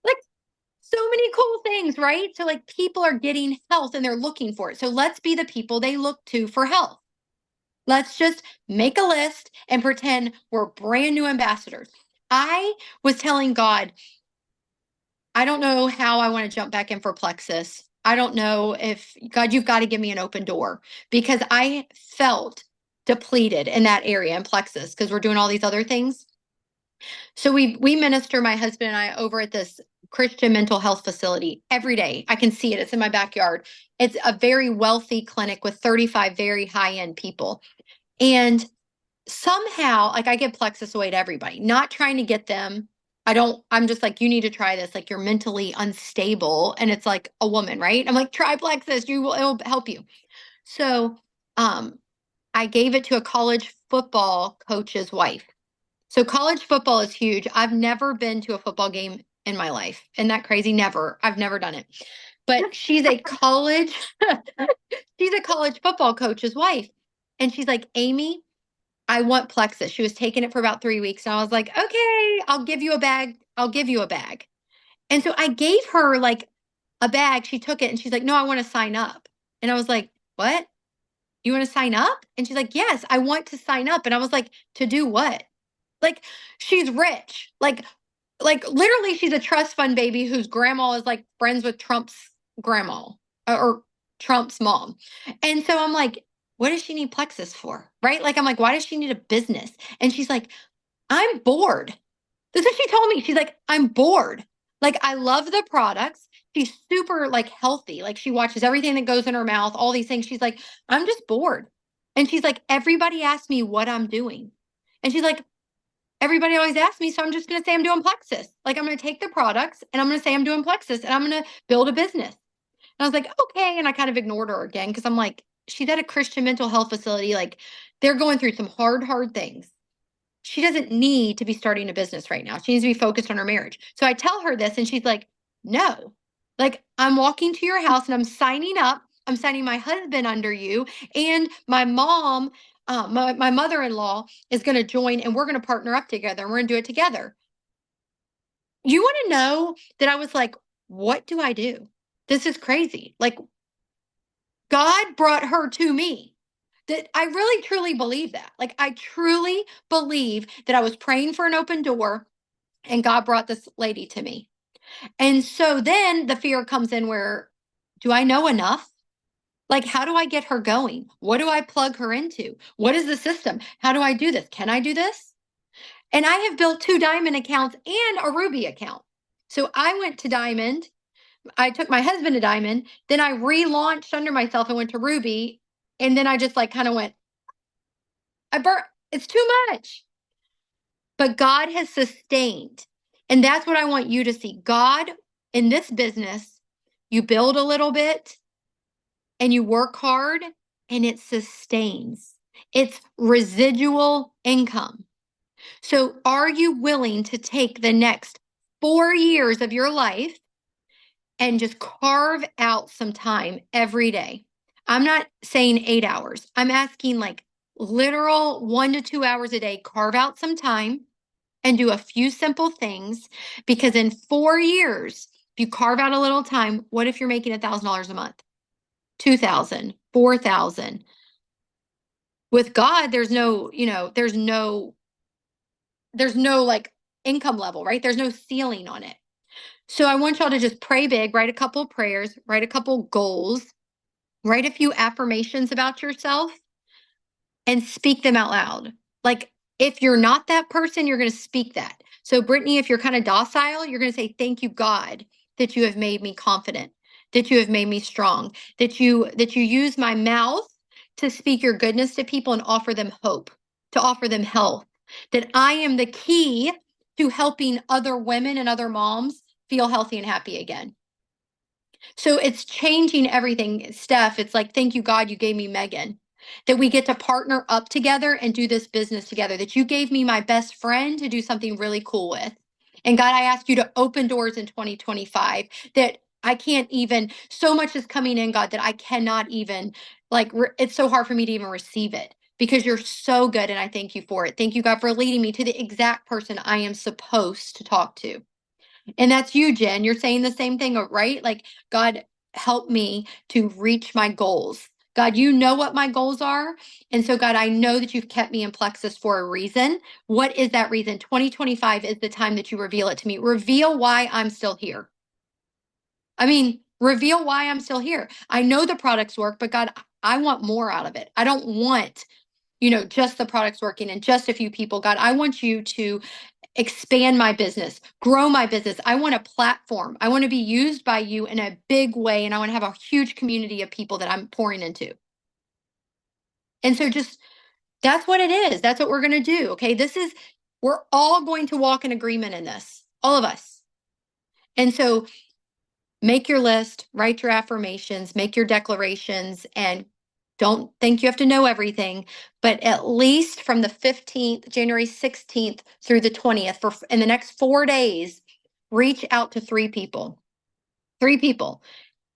Like so many cool things, right? So like people are getting health and they're looking for it. So let's be the people they look to for health. Let's just make a list and pretend we're brand new ambassadors. I was telling God, I don't know how I want to jump back in for Plexus. I don't know if, God, you've got to give me an open door, because I felt depleted in that area in Plexus because we're doing all these other things. So we minister, my husband and I, over at this Christian mental health facility every day. I can see it. It's in my backyard. It's a very wealthy clinic with 35 very high-end people. And somehow, like I give Plexus away to everybody, not trying to get them. I'm just like, you need to try this. Like you're mentally unstable. And it's like a woman, right? I'm like, try Plexus. It'll help you. So I gave it to a college football coach's wife. So college football is huge. I've never been to a football game in my life. Isn't that crazy? Never. I've never done it. But she's a college football coach's wife. And she's like, Amy, I want Plexus. She was taking it for about 3 weeks. And I was like, okay, I'll give you a bag. I'll give you a bag. And so I gave her like a bag. She took it and she's like, no, I want to sign up. And I was like, what? You want to sign up? And she's like, yes, I want to sign up. And I was like, to do what? Like she's rich. Like literally she's a trust fund baby whose grandma is like friends with Trump's grandma or Trump's mom. And so I'm like, what does she need Plexus for? Right? Like, I'm like, why does she need a business? And she's like, I'm bored. This is what she told me. She's like, I'm bored. Like, I love the products. She's super like healthy. Like she watches everything that goes in her mouth, all these things. She's like, I'm just bored. And she's like, everybody asks me what I'm doing. And she's like, everybody always asks me, so I'm just going to say I'm doing Plexus. Like, I'm going to take the products and I'm going to say I'm doing Plexus and I'm going to build a business. And I was like, okay. And I kind of ignored her again because I'm like, she's at a Christian mental health facility. Like, they're going through some hard things. She doesn't need to be starting a business right now. She needs to be focused on her marriage. So I tell her this and she's like, no, like, I'm walking to your house and I'm signing up. I'm signing my husband under you, and my mom, my mother-in-law is going to join, and we're going to partner up together and we're going to do it together. You want to know that I was like, what do I do? This is crazy. Like, God brought her to me. That I really truly believe that. Like, I truly believe that I was praying for an open door and God brought this lady to me. And so then the fear comes in where, do I know enough? Like, how do I get her going? What do I plug her into? What is the system? How do I do this? Can I do this? And I have built 2 Diamond accounts and a Ruby account. So I went to Diamond. I took my husband to Diamond. Then I relaunched under myself and went to Ruby. And then I just like kind of went, it's too much. But God has sustained. And that's what I want you to see. God, in this business, you build a little bit and you work hard and it sustains. It's residual income. So are you willing to take the next 4 years of your life and just carve out some time every day? I'm not saying 8 hours. I'm asking like literal 1 to 2 hours a day. Carve out some time and do a few simple things, because in 4 years, if you carve out a little time, what if you're making $1,000 a month? 2,000, 4,000. With God, there's no like income level, right? There's no ceiling on it. So I want y'all to just pray big, write a couple of prayers, write a couple goals, write a few affirmations about yourself, and speak them out loud. Like, if you're not that person, you're going to speak that. So Brittany, if you're kind of docile, you're going to say, thank you, God, that you have made me confident, that you have made me strong, that you use my mouth to speak your goodness to people and offer them hope, to offer them health, that I am the key to helping other women and other moms feel healthy and happy again. So it's changing everything, Steph. It's like, thank you, God, you gave me Megan, that we get to partner up together and do this business together, that you gave me my best friend to do something really cool with. And God, I ask you to open doors in 2025 that I can't even, so much is coming in, God, that I cannot even, like, it's so hard for me to even receive it, because you're so good. And I thank you for it. Thank you, God, for leading me to the exact person I am supposed to talk to. And that's you, Jen. You're saying the same thing, right? Like, God, help me to reach my goals. God, you know what my goals are. And so, God, I know that you've kept me in Plexus for a reason. What is that reason? 2025 is the time that you reveal it to me. Reveal why I'm still here. I mean, reveal why I'm still here. I know the products work, but God, I want more out of it. I don't want, just the products working and just a few people. God, I want you to expand my business, grow my business. I want a platform. I want to be used by you in a big way. And I want to have a huge community of people that I'm pouring into. And so that's what it is. That's what we're going to do. Okay. We're all going to walk in agreement in this, all of us. And so make your list, write your affirmations, make your declarations, and don't think you have to know everything, but at least from the 15th, January 16th through the 20th, in the next 4 days, reach out to 3 people,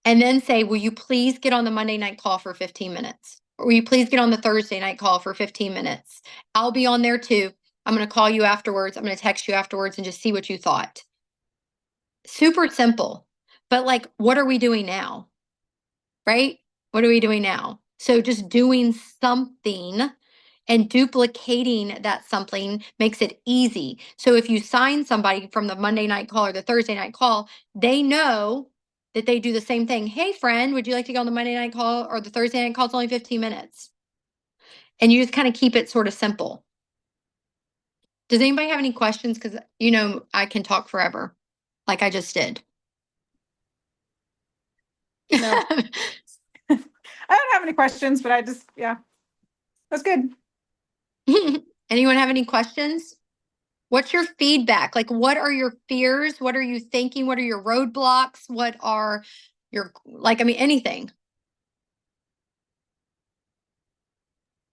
and then say, will you please get on the Monday night call for 15 minutes? Or will you please get on the Thursday night call for 15 minutes? I'll be on there too. I'm going to call you afterwards. I'm going to text you afterwards and just see what you thought. Super simple, but like, what are we doing now? Right? What are we doing now? So just doing something and duplicating that something makes it easy. So if you sign somebody from the Monday night call or the Thursday night call, they know that they do the same thing. Hey, friend, would you like to go on the Monday night call or the Thursday night call? It's only 15 minutes. And you just kind of keep it sort of simple. Does anybody have any questions? Because, I can talk forever, like I just did. No. I don't have any questions, but yeah, that's good. Anyone have any questions? What's your feedback? Like, what are your fears? What are you thinking? What are your roadblocks? What are your, like, I mean, anything.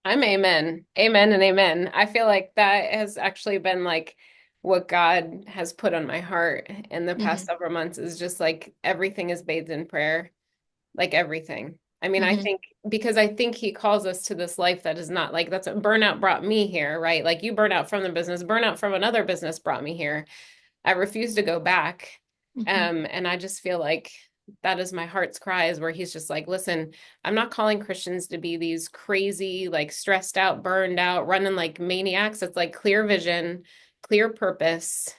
I'm amen. Amen and amen. I feel like that has actually been like what God has put on my heart in the past several months is just like everything is bathed in prayer, like everything. I mean, I think because I think he calls us to this life that is not like that's what burnout brought me here, right? Like you burn out from the business, burnout from another business brought me here. I refuse to go back. And I just feel like that is my heart's cry is where he's just like, listen, I'm not calling Christians to be these crazy, like stressed out, burned out, running like maniacs. It's like clear vision, clear purpose,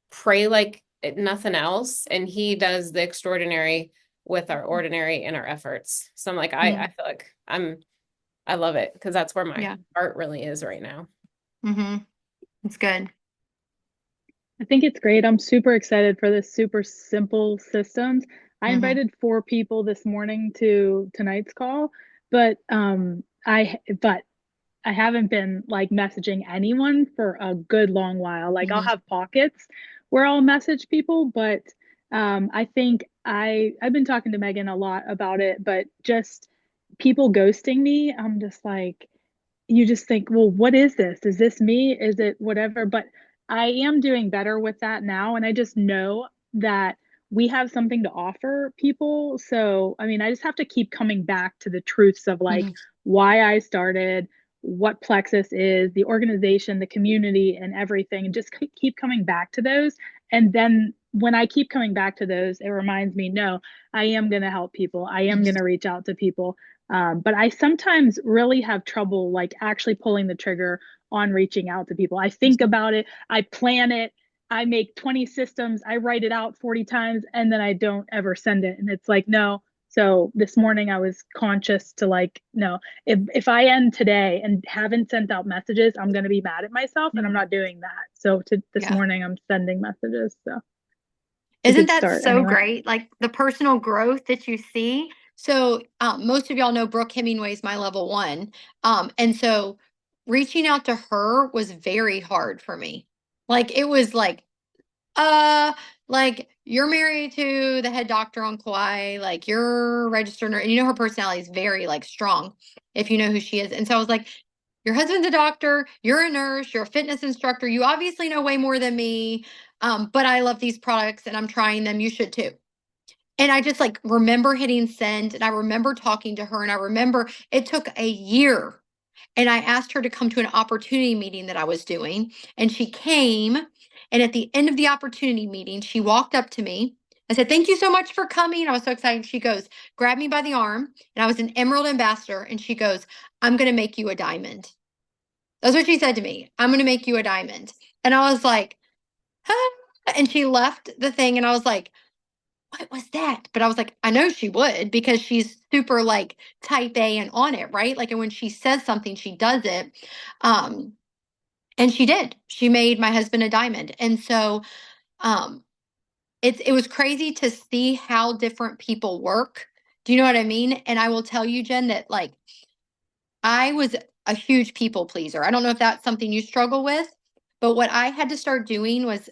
pray like nothing else. And he does the extraordinary with our ordinary and our efforts. So I'm like, I feel like I love it because that's where my heart really is right now. It's good. I think it's great. I'm super excited for this super simple systems. I invited 4 people this morning to tonight's call, but I haven't been like messaging anyone for a good long while. Like I'll have pockets where I'll message people, but I think I've been talking to Megan a lot about it, but just people ghosting me, I'm just like, you just think, well, what is this? Is this me? Is it whatever? But I am doing better with that now. And I just know that we have something to offer people. So, I mean, I just have to keep coming back to the truths of like why I started, what Plexus is, the organization, the community, and everything, and just keep coming back to those. And then when I keep coming back to those, it reminds me, no, I am going to help people. I am going to reach out to people. But I sometimes really have trouble like actually pulling the trigger on reaching out to people. I think about it, I plan it, I make 20 systems, I write it out 40 times, and then I don't ever send it. And it's like, no. So this morning I was conscious to like, no, if I end today and haven't sent out messages, I'm going to be mad at myself and I'm not doing that. So this morning I'm sending messages. So isn't that so great? Like the personal growth that you see. So most of y'all know Brooke Hemingway is my level 1. And so reaching out to her was very hard for me. Like it was like you're married to the head doctor on Kauai, like you're a registered nurse, and you know her personality is very like strong if you know who she is. And so I was like, your husband's a doctor, you're a nurse, you're a fitness instructor, you obviously know way more than me. But I love these products and I'm trying them. You should too. And I just like remember hitting send and I remember talking to her and I remember it took a year and I asked her to come to an opportunity meeting that I was doing and she came. And at the end of the opportunity meeting, she walked up to me. I said, thank you so much for coming. I was so excited. She goes, grab me by the arm. And I was an Emerald ambassador. And she goes, I'm going to make you a diamond. That's what she said to me. I'm going to make you a diamond. And I was like, huh? And she left the thing. And I was like, what was that? But I was like, I know she would because she's super like type A and on it, right? Like, and when she says something, she does it. And she did. She made my husband a diamond. And so it was crazy to see how different people work. Do you know what I mean? And I will tell you, Jen, that like I was a huge people pleaser. I don't know if that's something you struggle with, but what I had to start doing was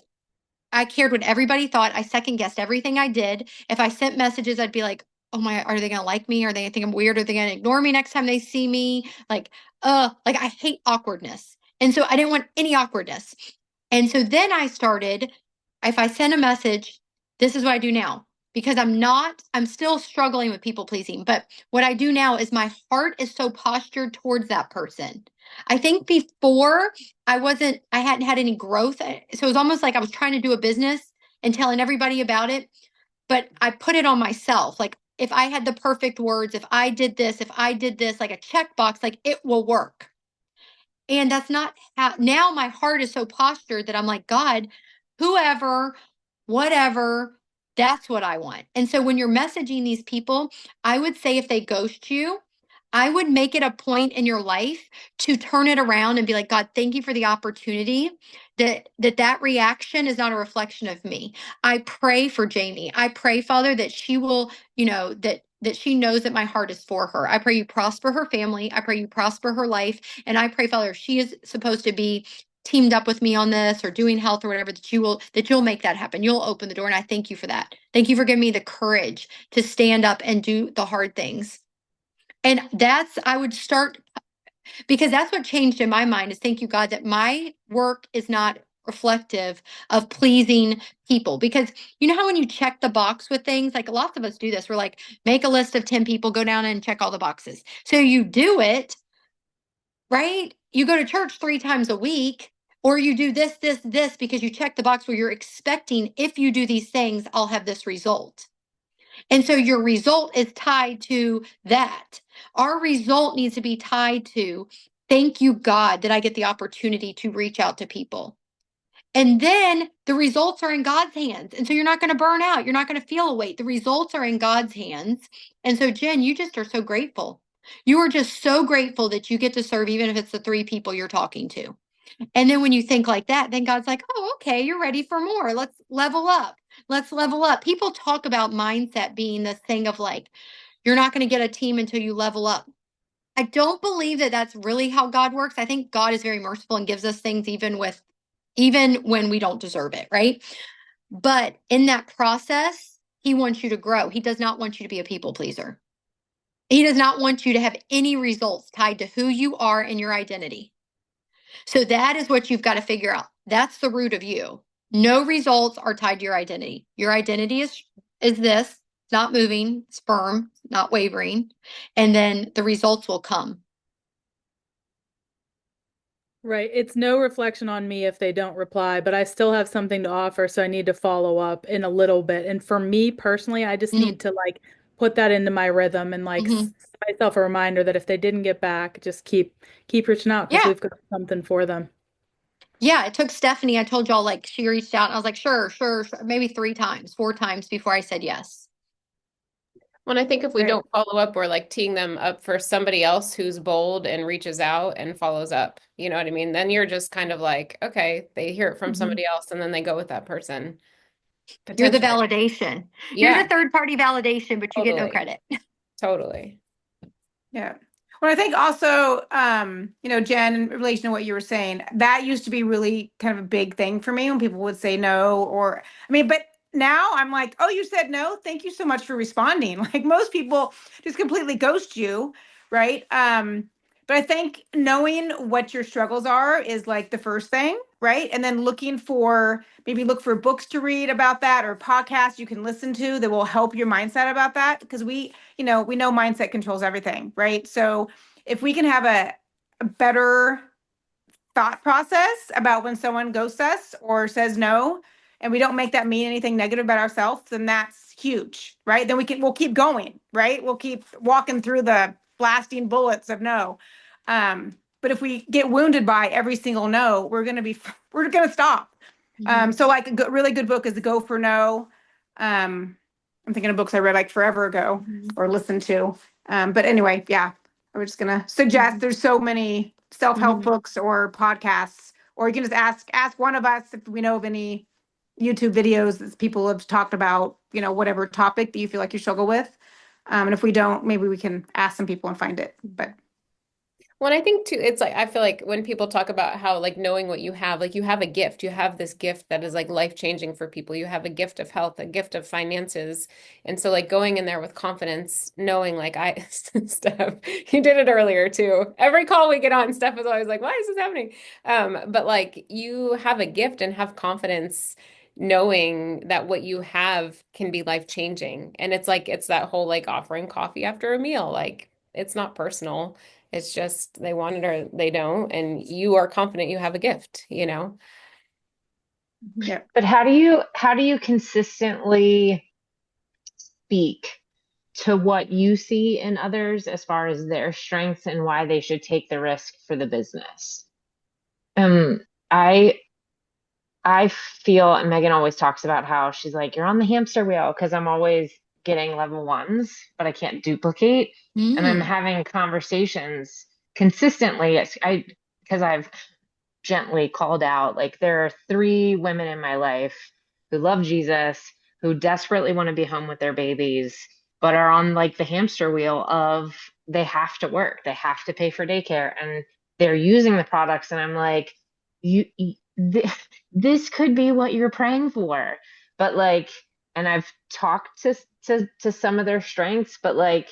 I cared what everybody thought. I second guessed everything I did. If I sent messages, I'd be like, oh my, are they going to like me? Are they going to think I'm weird? Are they going to ignore me next time they see me? Like I hate awkwardness. And so I didn't want any awkwardness. And so then I started, if I send a message, this is what I do now because I'm still struggling with people pleasing. But what I do now is my heart is so postured towards that person. I think before I hadn't had any growth. So it was almost like I was trying to do a business and telling everybody about it, but I put it on myself. Like if I had the perfect words, if I did this, like a checkbox, like it will work. And that's not how now my heart is so postured that I'm like, God, whoever, whatever, that's what I want. And so when you're messaging these people, I would say if they ghost you, I would make it a point in your life to turn it around and be like, God, thank you for the opportunity that reaction is not a reflection of me. I pray for Jamie. I pray, Father, that she will, that she knows that my heart is for her. I pray you prosper her family. I pray you prosper her life. And I pray, Father, if she is supposed to be teamed up with me on this or doing health or whatever, that you'll make that happen. You'll open the door. And I thank you for that. Thank you for giving me the courage to stand up and do the hard things. And I would start, because that's what changed in my mind, is thank you, God, that my work is not reflective of pleasing people. Because you know how when you check the box with things, like lots of us do this, we're like, make a list of 10 people, go down and check all the boxes. So you do it, right? You go to church 3 times a week, or you do this, because you check the box where you're expecting, if you do these things, I'll have this result. And so your result is tied to that. Our result needs to be tied to, thank you, God, that I get the opportunity to reach out to people. And then the results are in God's hands. And so you're not going to burn out. You're not going to feel a weight. The results are in God's hands. And so, Jen, you just are so grateful. You are just so grateful that you get to serve, even if it's the 3 people you're talking to. And then when you think like that, then God's like, oh, okay, you're ready for more. Let's level up. Let's level up. People talk about mindset being this thing of like, you're not going to get a team until you level up. I don't believe that that's really how God works. I think God is very merciful and gives us things even when we don't deserve it, right? But in that process, he wants you to grow. He does not want you to be a people pleaser. He does not want you to have any results tied to who you are and your identity. So that is what you've got to figure out. That's the root of you. No results are tied to your identity. Your identity is this. It's not moving. It's firm, not wavering. And then the results will come. Right. It's no reflection on me if they don't reply, but I still have something to offer, so I need to follow up in a little bit. And for me personally, I just need to like put that into my rhythm and like set myself a reminder that if they didn't get back, just keep reaching out because Yeah. we've got something for them. Yeah, it took Stephanie. I told y'all, like, she reached out and I was like, sure, maybe 3 times, 4 times before I said yes. When I think if we Right. don't follow up, we're like teeing them up for somebody else who's bold and reaches out and follows up. You know what I mean? Then you're just kind of like, okay, they hear it from somebody else and then they go with that person. You're the Potentially. validation. You're Yeah, the third party validation, but you get no totally. credit. Totally. Yeah. Well, I think also, Jen, in relation to what you were saying, that used to be really kind of a big thing for me when people would say no, but now I'm like, oh, you said no. Thank you so much for responding. Like most people just completely ghost you, right? But I think knowing what your struggles are is like the first thing, right? And then maybe look for books to read about that or podcasts you can listen to that will help your mindset about that. Because we know mindset controls everything, right? So if we can have a better thought process about when someone ghosts us or says no, and we don't make that mean anything negative about ourselves, then that's huge, right? Then we'll keep going, right? We'll keep walking through the blasting bullets of no. But if we get wounded by every single no, we're gonna stop. So like really good book is the Go for No. I'm thinking of books I read like forever ago or listened to. But anyway, yeah, I was just gonna suggest there's so many self-help books or podcasts, or you can just ask one of us if we know of any YouTube videos that people have talked about, whatever topic that you feel like you struggle with. And if we don't, maybe we can ask some people and find it. But Well, I think too, it's like, I feel like when people talk about how like knowing what you have, like you have a gift, you have this gift that is like life changing for people. You have a gift of health, a gift of finances. And so like going in there with confidence, knowing like Steph, you did it earlier too. Every call we get on, Steph is always like, why is this happening? But like you have a gift and have confidence knowing that what you have can be life changing. And it's like, it's that whole like offering coffee after a meal. Like it's not personal. It's just they want it or they don't, and you are confident you have a gift, you know? yeah. But how do you consistently speak to what you see in others as far as their strengths and why they should take the risk for the business? Um, I I feel, and Megan always talks about how she's like, you're on the hamster wheel because I'm always getting level ones, but I can't duplicate. And I'm having conversations consistently. Because I've gently called out, like, there are 3 women in my life who love Jesus, who desperately want to be home with their babies, but are on like the hamster wheel of they have to work, they have to pay for daycare, and they're using the products. And I'm like, this could be what you're praying for. But like, and I've talked to some of their strengths, but like,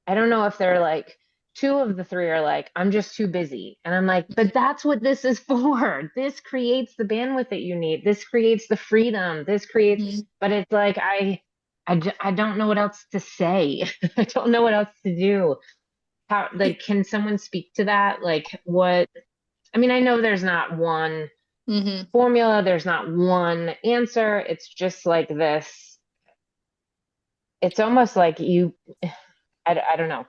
I don't know if they're like, two of the three are like, I'm just too busy. And I'm like, but that's what this is for. This creates the bandwidth that you need. This creates the freedom. This creates, Mhm. but it's like, I don't know what else to say. I don't know what else to do. How, like, can someone speak to that? Like, what, I mean, I know there's not one Mhm. formula, there's not one answer. It's just like this. It's almost like I don't know.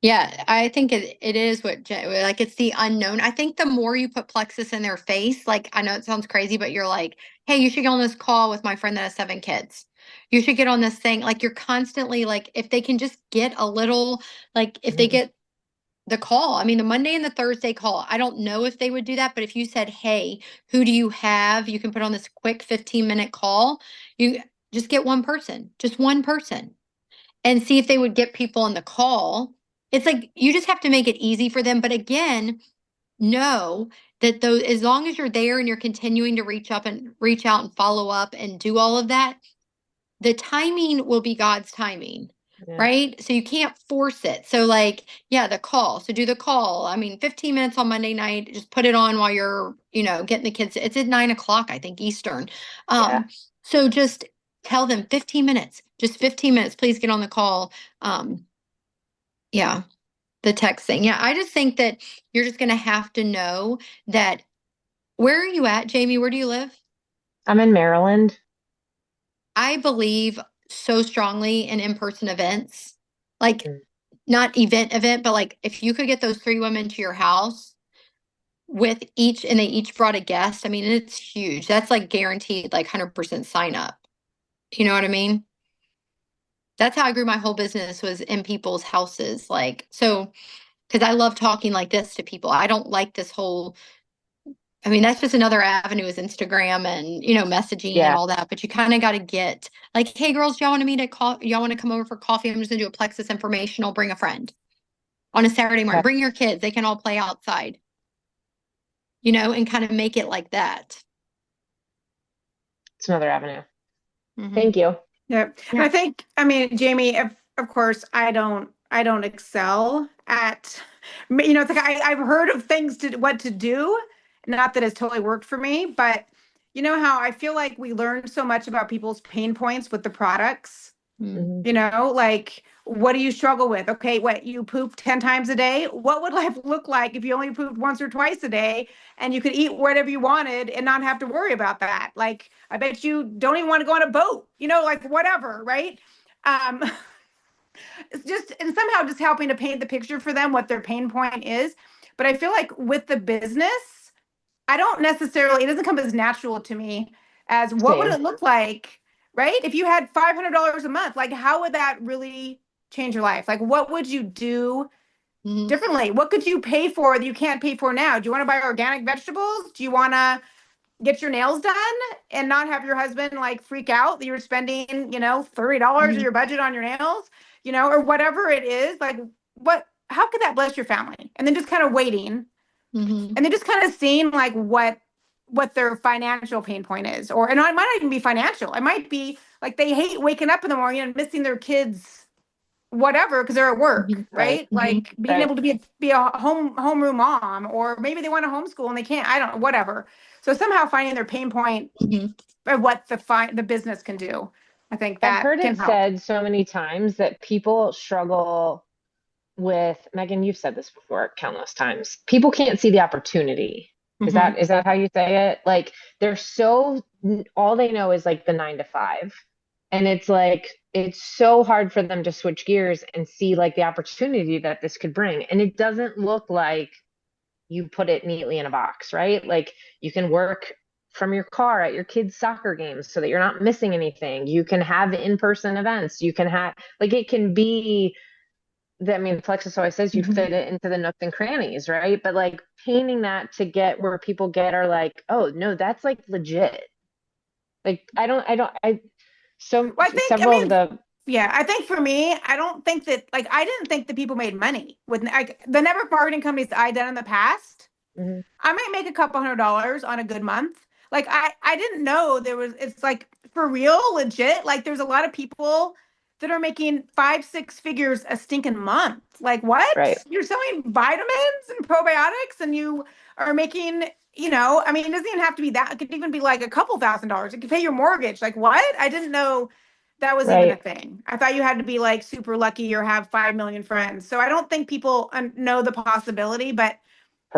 Yeah, I think it is like it's the unknown. I think the more you put Plexus in their face, like I know it sounds crazy, but you're like, hey, you should get on this call with my friend that has 7 kids. You should get on this thing. Like you're constantly like, if they can just get a little, like if they Mhm. get the call, I mean, the Monday and the Thursday call, I don't know if they would do that, but if you said, hey, who do you have? You can put on this quick 15-minute call. You just get one person, just one person and see if they would get people on the call. It's like you just have to make it easy for them. But again, know that those as long as you're there and you're continuing to reach out and follow up and do all of that, the timing will be God's timing. Yeah. Right. So you can't force it. So like, yeah, the call. So do the call. I mean, 15 minutes on Monday night, just put it on while you're, getting the kids. It's at 9 o'clock, I think, Eastern. Yeah. So just tell them 15 minutes, just 15 minutes, please get on the call. Yeah, the text thing. Yeah, I just think that you're just going to have to know that. Where are you at, Jamie? Where do you live? I'm in Maryland. I believe so strongly in in-person events, like Mm. not event, but like if you could get those 3 women to your house with each, and they each brought a guest, I mean, it's huge. That's like guaranteed, like 100% sign up. You know what I mean? That's how I grew my whole business was in people's houses. Like, so, because I love talking like this to people. I don't like this whole, I mean, that's just another avenue is Instagram and, messaging and Yeah. all that. But you kind of got to get like, hey, girls, y'all want to meet at y'all want to come over for coffee? I'm just going to do a Plexus informational. Bring a friend on a Saturday morning. Okay. Bring your kids. They can all play outside, and kind of make it like that. It's another avenue. Mhm. Thank you. Yep. And Yeah. I think, I mean, Jamie, of course, I don't excel at, it's like I've heard of things what to do. Not that it's totally worked for me, but you know how I feel like we learn so much about people's pain points with the products. Mm. Mhm. Like, what do you struggle with? Okay, what, you poop 10 times a day? What would life look like if you only pooped once or twice a day and you could eat whatever you wanted and not have to worry about that? Like, I bet you don't even want to go on a boat, like whatever, right? Um, it's just, and somehow just helping to paint the picture for them what their pain point is. But I feel like with the business, I don't necessarily, it doesn't come as natural to me as what would Same. it look like, right? If you had $500 a month, like how would that really change your life? Like what would you do Mhm. differently? What could you pay for that you can't pay for now? Do you want to buy organic vegetables? Do you want to get your nails done and not have your husband like freak out that you're spending, $30 of Mhm. your budget on your nails, or whatever it is? Like how could that bless your family? And then just kind of waiting Mhm. and then just kind of seeing like what their financial pain point is, or and it might not even be financial. It might be like they hate waking up in the morning and missing their kids, whatever, because they're at work, Mhm. Right. right? Mhm. Like being Right. able to be a homeroom mom, or maybe they want to homeschool and they can't. I don't know, whatever. So somehow finding their pain point Mhm. of what the business can do. I think I've that heard can it help. said so many times that people struggle with, Megan, you've said this before countless times. People can't see the opportunity. Is Mhm. that how you say it? Like they're so, all they know is like the 9 to 5. And it's like it's so hard for them to switch gears and see like the opportunity that this could bring. And it doesn't look like you put it neatly in a box, right? Like you can work from your car at your kids' soccer games so that you're not missing anything. You can have in-person events. You can have like it can be that, I mean, Plexus always says you Mhm. fit it into the nooks and crannies, right? But like painting that to get where people get are like, oh no, that's like legit. Like so Well, I think, I several of mean, the yeah, I think for me, I don't think that, like, I didn't think that people made money with like the network marketing companies that I done in the past. Mhm. I might make a couple $100 on a good month. Like I didn't know there was, it's like for real, legit. Like there's a lot of people that are making 5, 6 figures a stinking month. Like what? Right. You're selling vitamins and probiotics and you are making, I mean, it doesn't even have to be that. It could even be like a couple $1,000s. It could pay your mortgage. Like what? I didn't know that was even a Right. thing. I thought you had to be like super lucky or have 5 million friends. So I don't think people know the possibility, but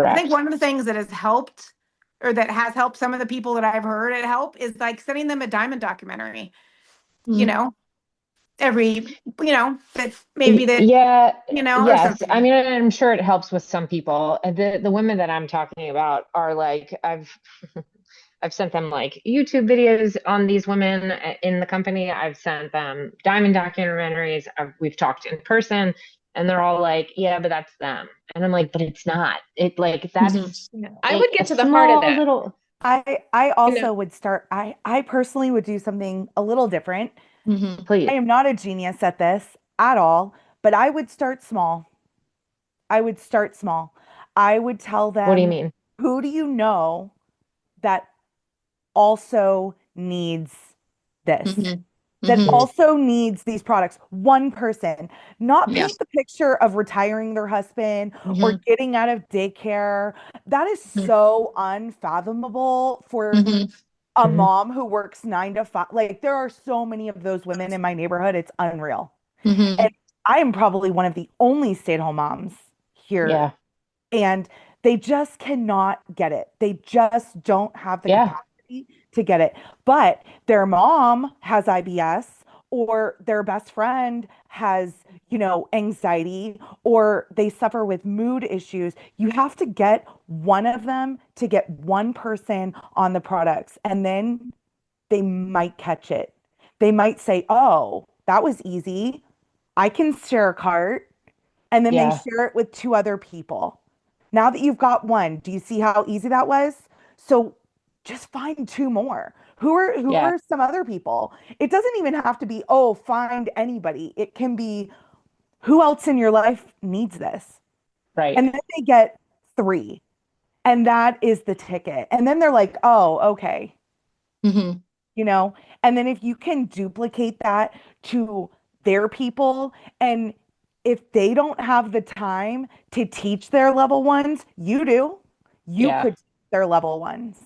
I think Correct. one of the things that has helped or that has helped some of the people that I've heard it help is like sending them a diamond documentary, you Mm. know, every, that maybe that, Yeah, or yes. I something. mean, I'm sure it helps with some people. And the women that I'm talking about are like, I've sent them like YouTube videos on these women in the company. I've sent them diamond documentaries. We've talked in person, and they're all like, "Yeah, but that's them." And I'm like, "But it's not. It like Mhm. that's Yeah. I would a get to the heart of small that. little." I You know, also would start, I personally would do something a little different. Mhm. I Please, am not a genius at this at all, but I would start small. I would start small. I would tell what do you them, mean? who do you know that also needs this? Mhm. That Mhm. Mm, also needs these products. One person, not Yeah. paint the picture of retiring their husband or Mhm. getting out of daycare. That is Mhm. so unfathomable for Mhm. a mhm. mom who works 9 to 5. Like there are so many of those women in my neighborhood. It's unreal. And Mhm. I am probably one of the only stay-at-home moms here. Yeah, And they just cannot get it. They just don't have the yeah, capacity to get it. But their mom has IBS or their best friend has, anxiety or they suffer with mood issues. You have to get one of them to get one person on the products and then they might catch it. They might say, "Oh, that was easy. I can share a cart." And then they yeah, share it with 2 other people. Now that you've got one, do you see how easy that was? So just find 2 more. Who yeah. are some other people? It doesn't even have to be, oh, find anybody. It can be who else in your life needs this? Right. And then they get 3. And that is the ticket. And then they're like, "Oh, okay." Mhm. you know and then if you can duplicate that to their people, and if they don't have the time to teach their level ones, you Yeah, could teach their level ones,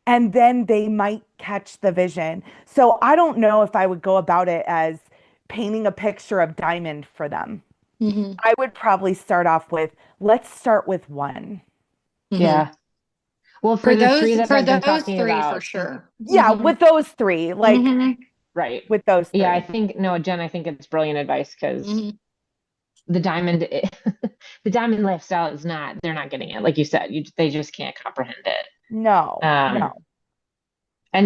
and then they might catch the vision. So I don't know if I would go about it as painting a picture of diamond for them. Mhm. I would probably start off with, let's start with one. Mhm. yeah. Well, for the three that For I've been those talking three for about, sure. Yeah, Mhm. with those 3, like Mhm. right. with those Yeah, I 3. think no, Jen, I think it's brilliant advice because Mhm. the diamond the diamond lifestyle is not, they're not getting it. Like you said, they just can't comprehend it. No, Um no.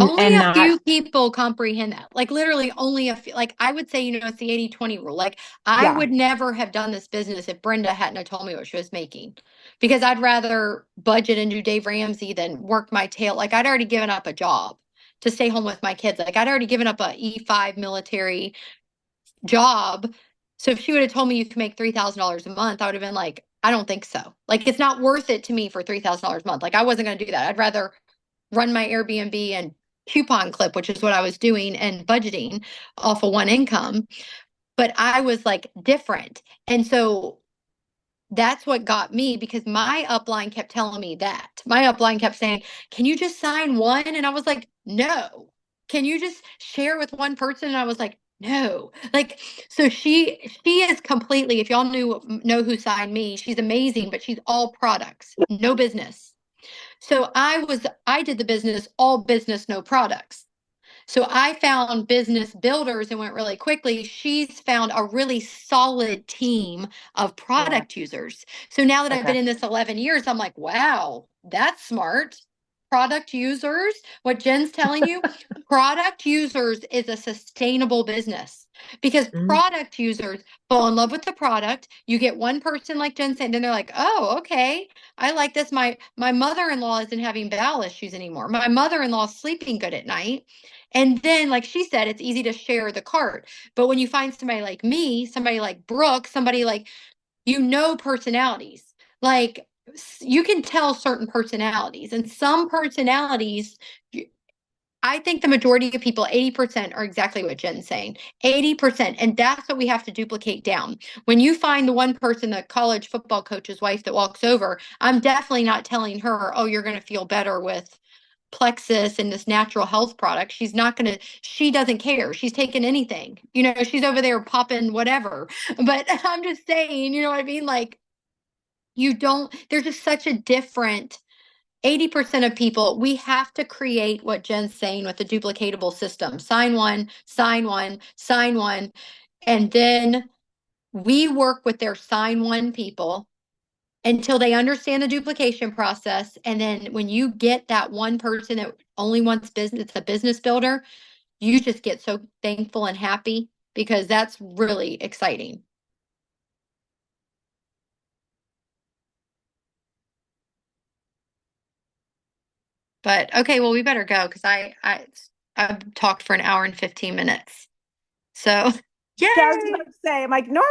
Only and a not few people comprehend that. Like literally only a few. Like I would say, it's the 80/20 rule. Like I Yeah. would never have done this business if Brenda hadn't have told me what she was making. Because I'd rather budget and do Dave Ramsey than work my tail. Like I'd already given up a job to stay home with my kids. Like I'd already given up a E5 military job. So if she would have told me you can make $3,000 a month, I would have been like, I don't think so. Like it's not worth it to me for $3,000 a month. Like I wasn't going to do that. I'd rather run my Airbnb and coupon clip, which is what I was doing and budgeting off of one income. But I was like different. And so that's what got me because my upline kept telling me that. My upline kept saying, "Can you just sign one?" And I was like, "No." "Can you just share with one person?" And I was like, "No." Like so she is completely, if y'all know who signed me, she's amazing, but she's all products, no business. So I did the business, all business, no products. So I found business builders and went really quickly. She's found a really solid team of yeah, product users. So now that I've okay. been in this 11 years, I'm like, wow, that's smart. Product users, what Jen's telling you, product users is a sustainable business because Mhm. product users fall in love with the product. You get one person like Jen said, and they're like, oh, okay, I like this. My mother-in-law isn't having bowel issues anymore. My mother-in-law is sleeping good at night. And then, like she said, it's easy to share the cart. But when you find somebody like me, somebody like Brooke, somebody like, personalities. Like you can tell certain personalities, and some personalities, I think the majority of people, 80%, are exactly what Jen's saying. 80%. And that's what we have to duplicate down. When you find the one person, the college football coach's wife that walks over, I'm definitely not telling her, oh, you're going to feel better with Plexus and this natural health product. She's not going to, she doesn't care. She's taking anything. She's over there popping whatever. But I'm just saying, you know what I mean? Like, there's just such a different 80% of people. We have to create what Jen's saying with the duplicatable system. Sign one, sign one, sign one. And then we work with their sign one people until they understand the duplication process. And then when you get that one person that only wants business, it's a business builder, you just get so thankful and happy because that's really exciting. But okay, well, we better go because I've talked for an hour and 15 minutes. So, yay! Yeah, I was about to say, I'm like, normally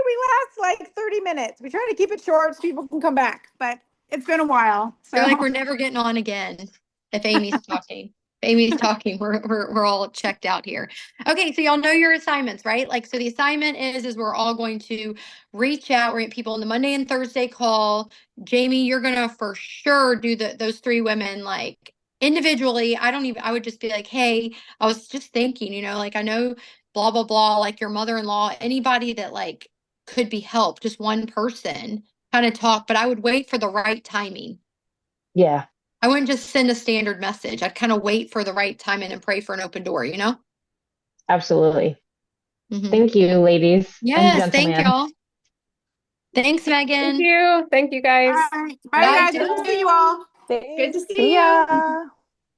we last like 30 minutes. We try to keep it short so people can come back, but it's been a while. So They're like, we're never getting on again if Amy's talking. If Amy's talking, we're all checked out here. Okay, so y'all know your assignments, right? Like, so the assignment is we're all going to reach out. We're gonna get people on the Monday and Thursday call. Jamie, you're gonna for sure do those three women like individually. I would just be like, hey, I was just thinking, like I know blah blah blah, like your mother-in-law, anybody that like could be helped, just one person kind of talk, but I would wait for the right timing. Yeah, I wouldn't just send a standard message. I'd kind of wait for the right timing and pray for an open door, absolutely. Mhm. Thank you, ladies and Yes, thank gentlemen. y'all. Thanks, Thank Megan. you. Thank you, guys. all right. Bye, Bye, guys. Good to Jill. see you all. Good to See see you. ya.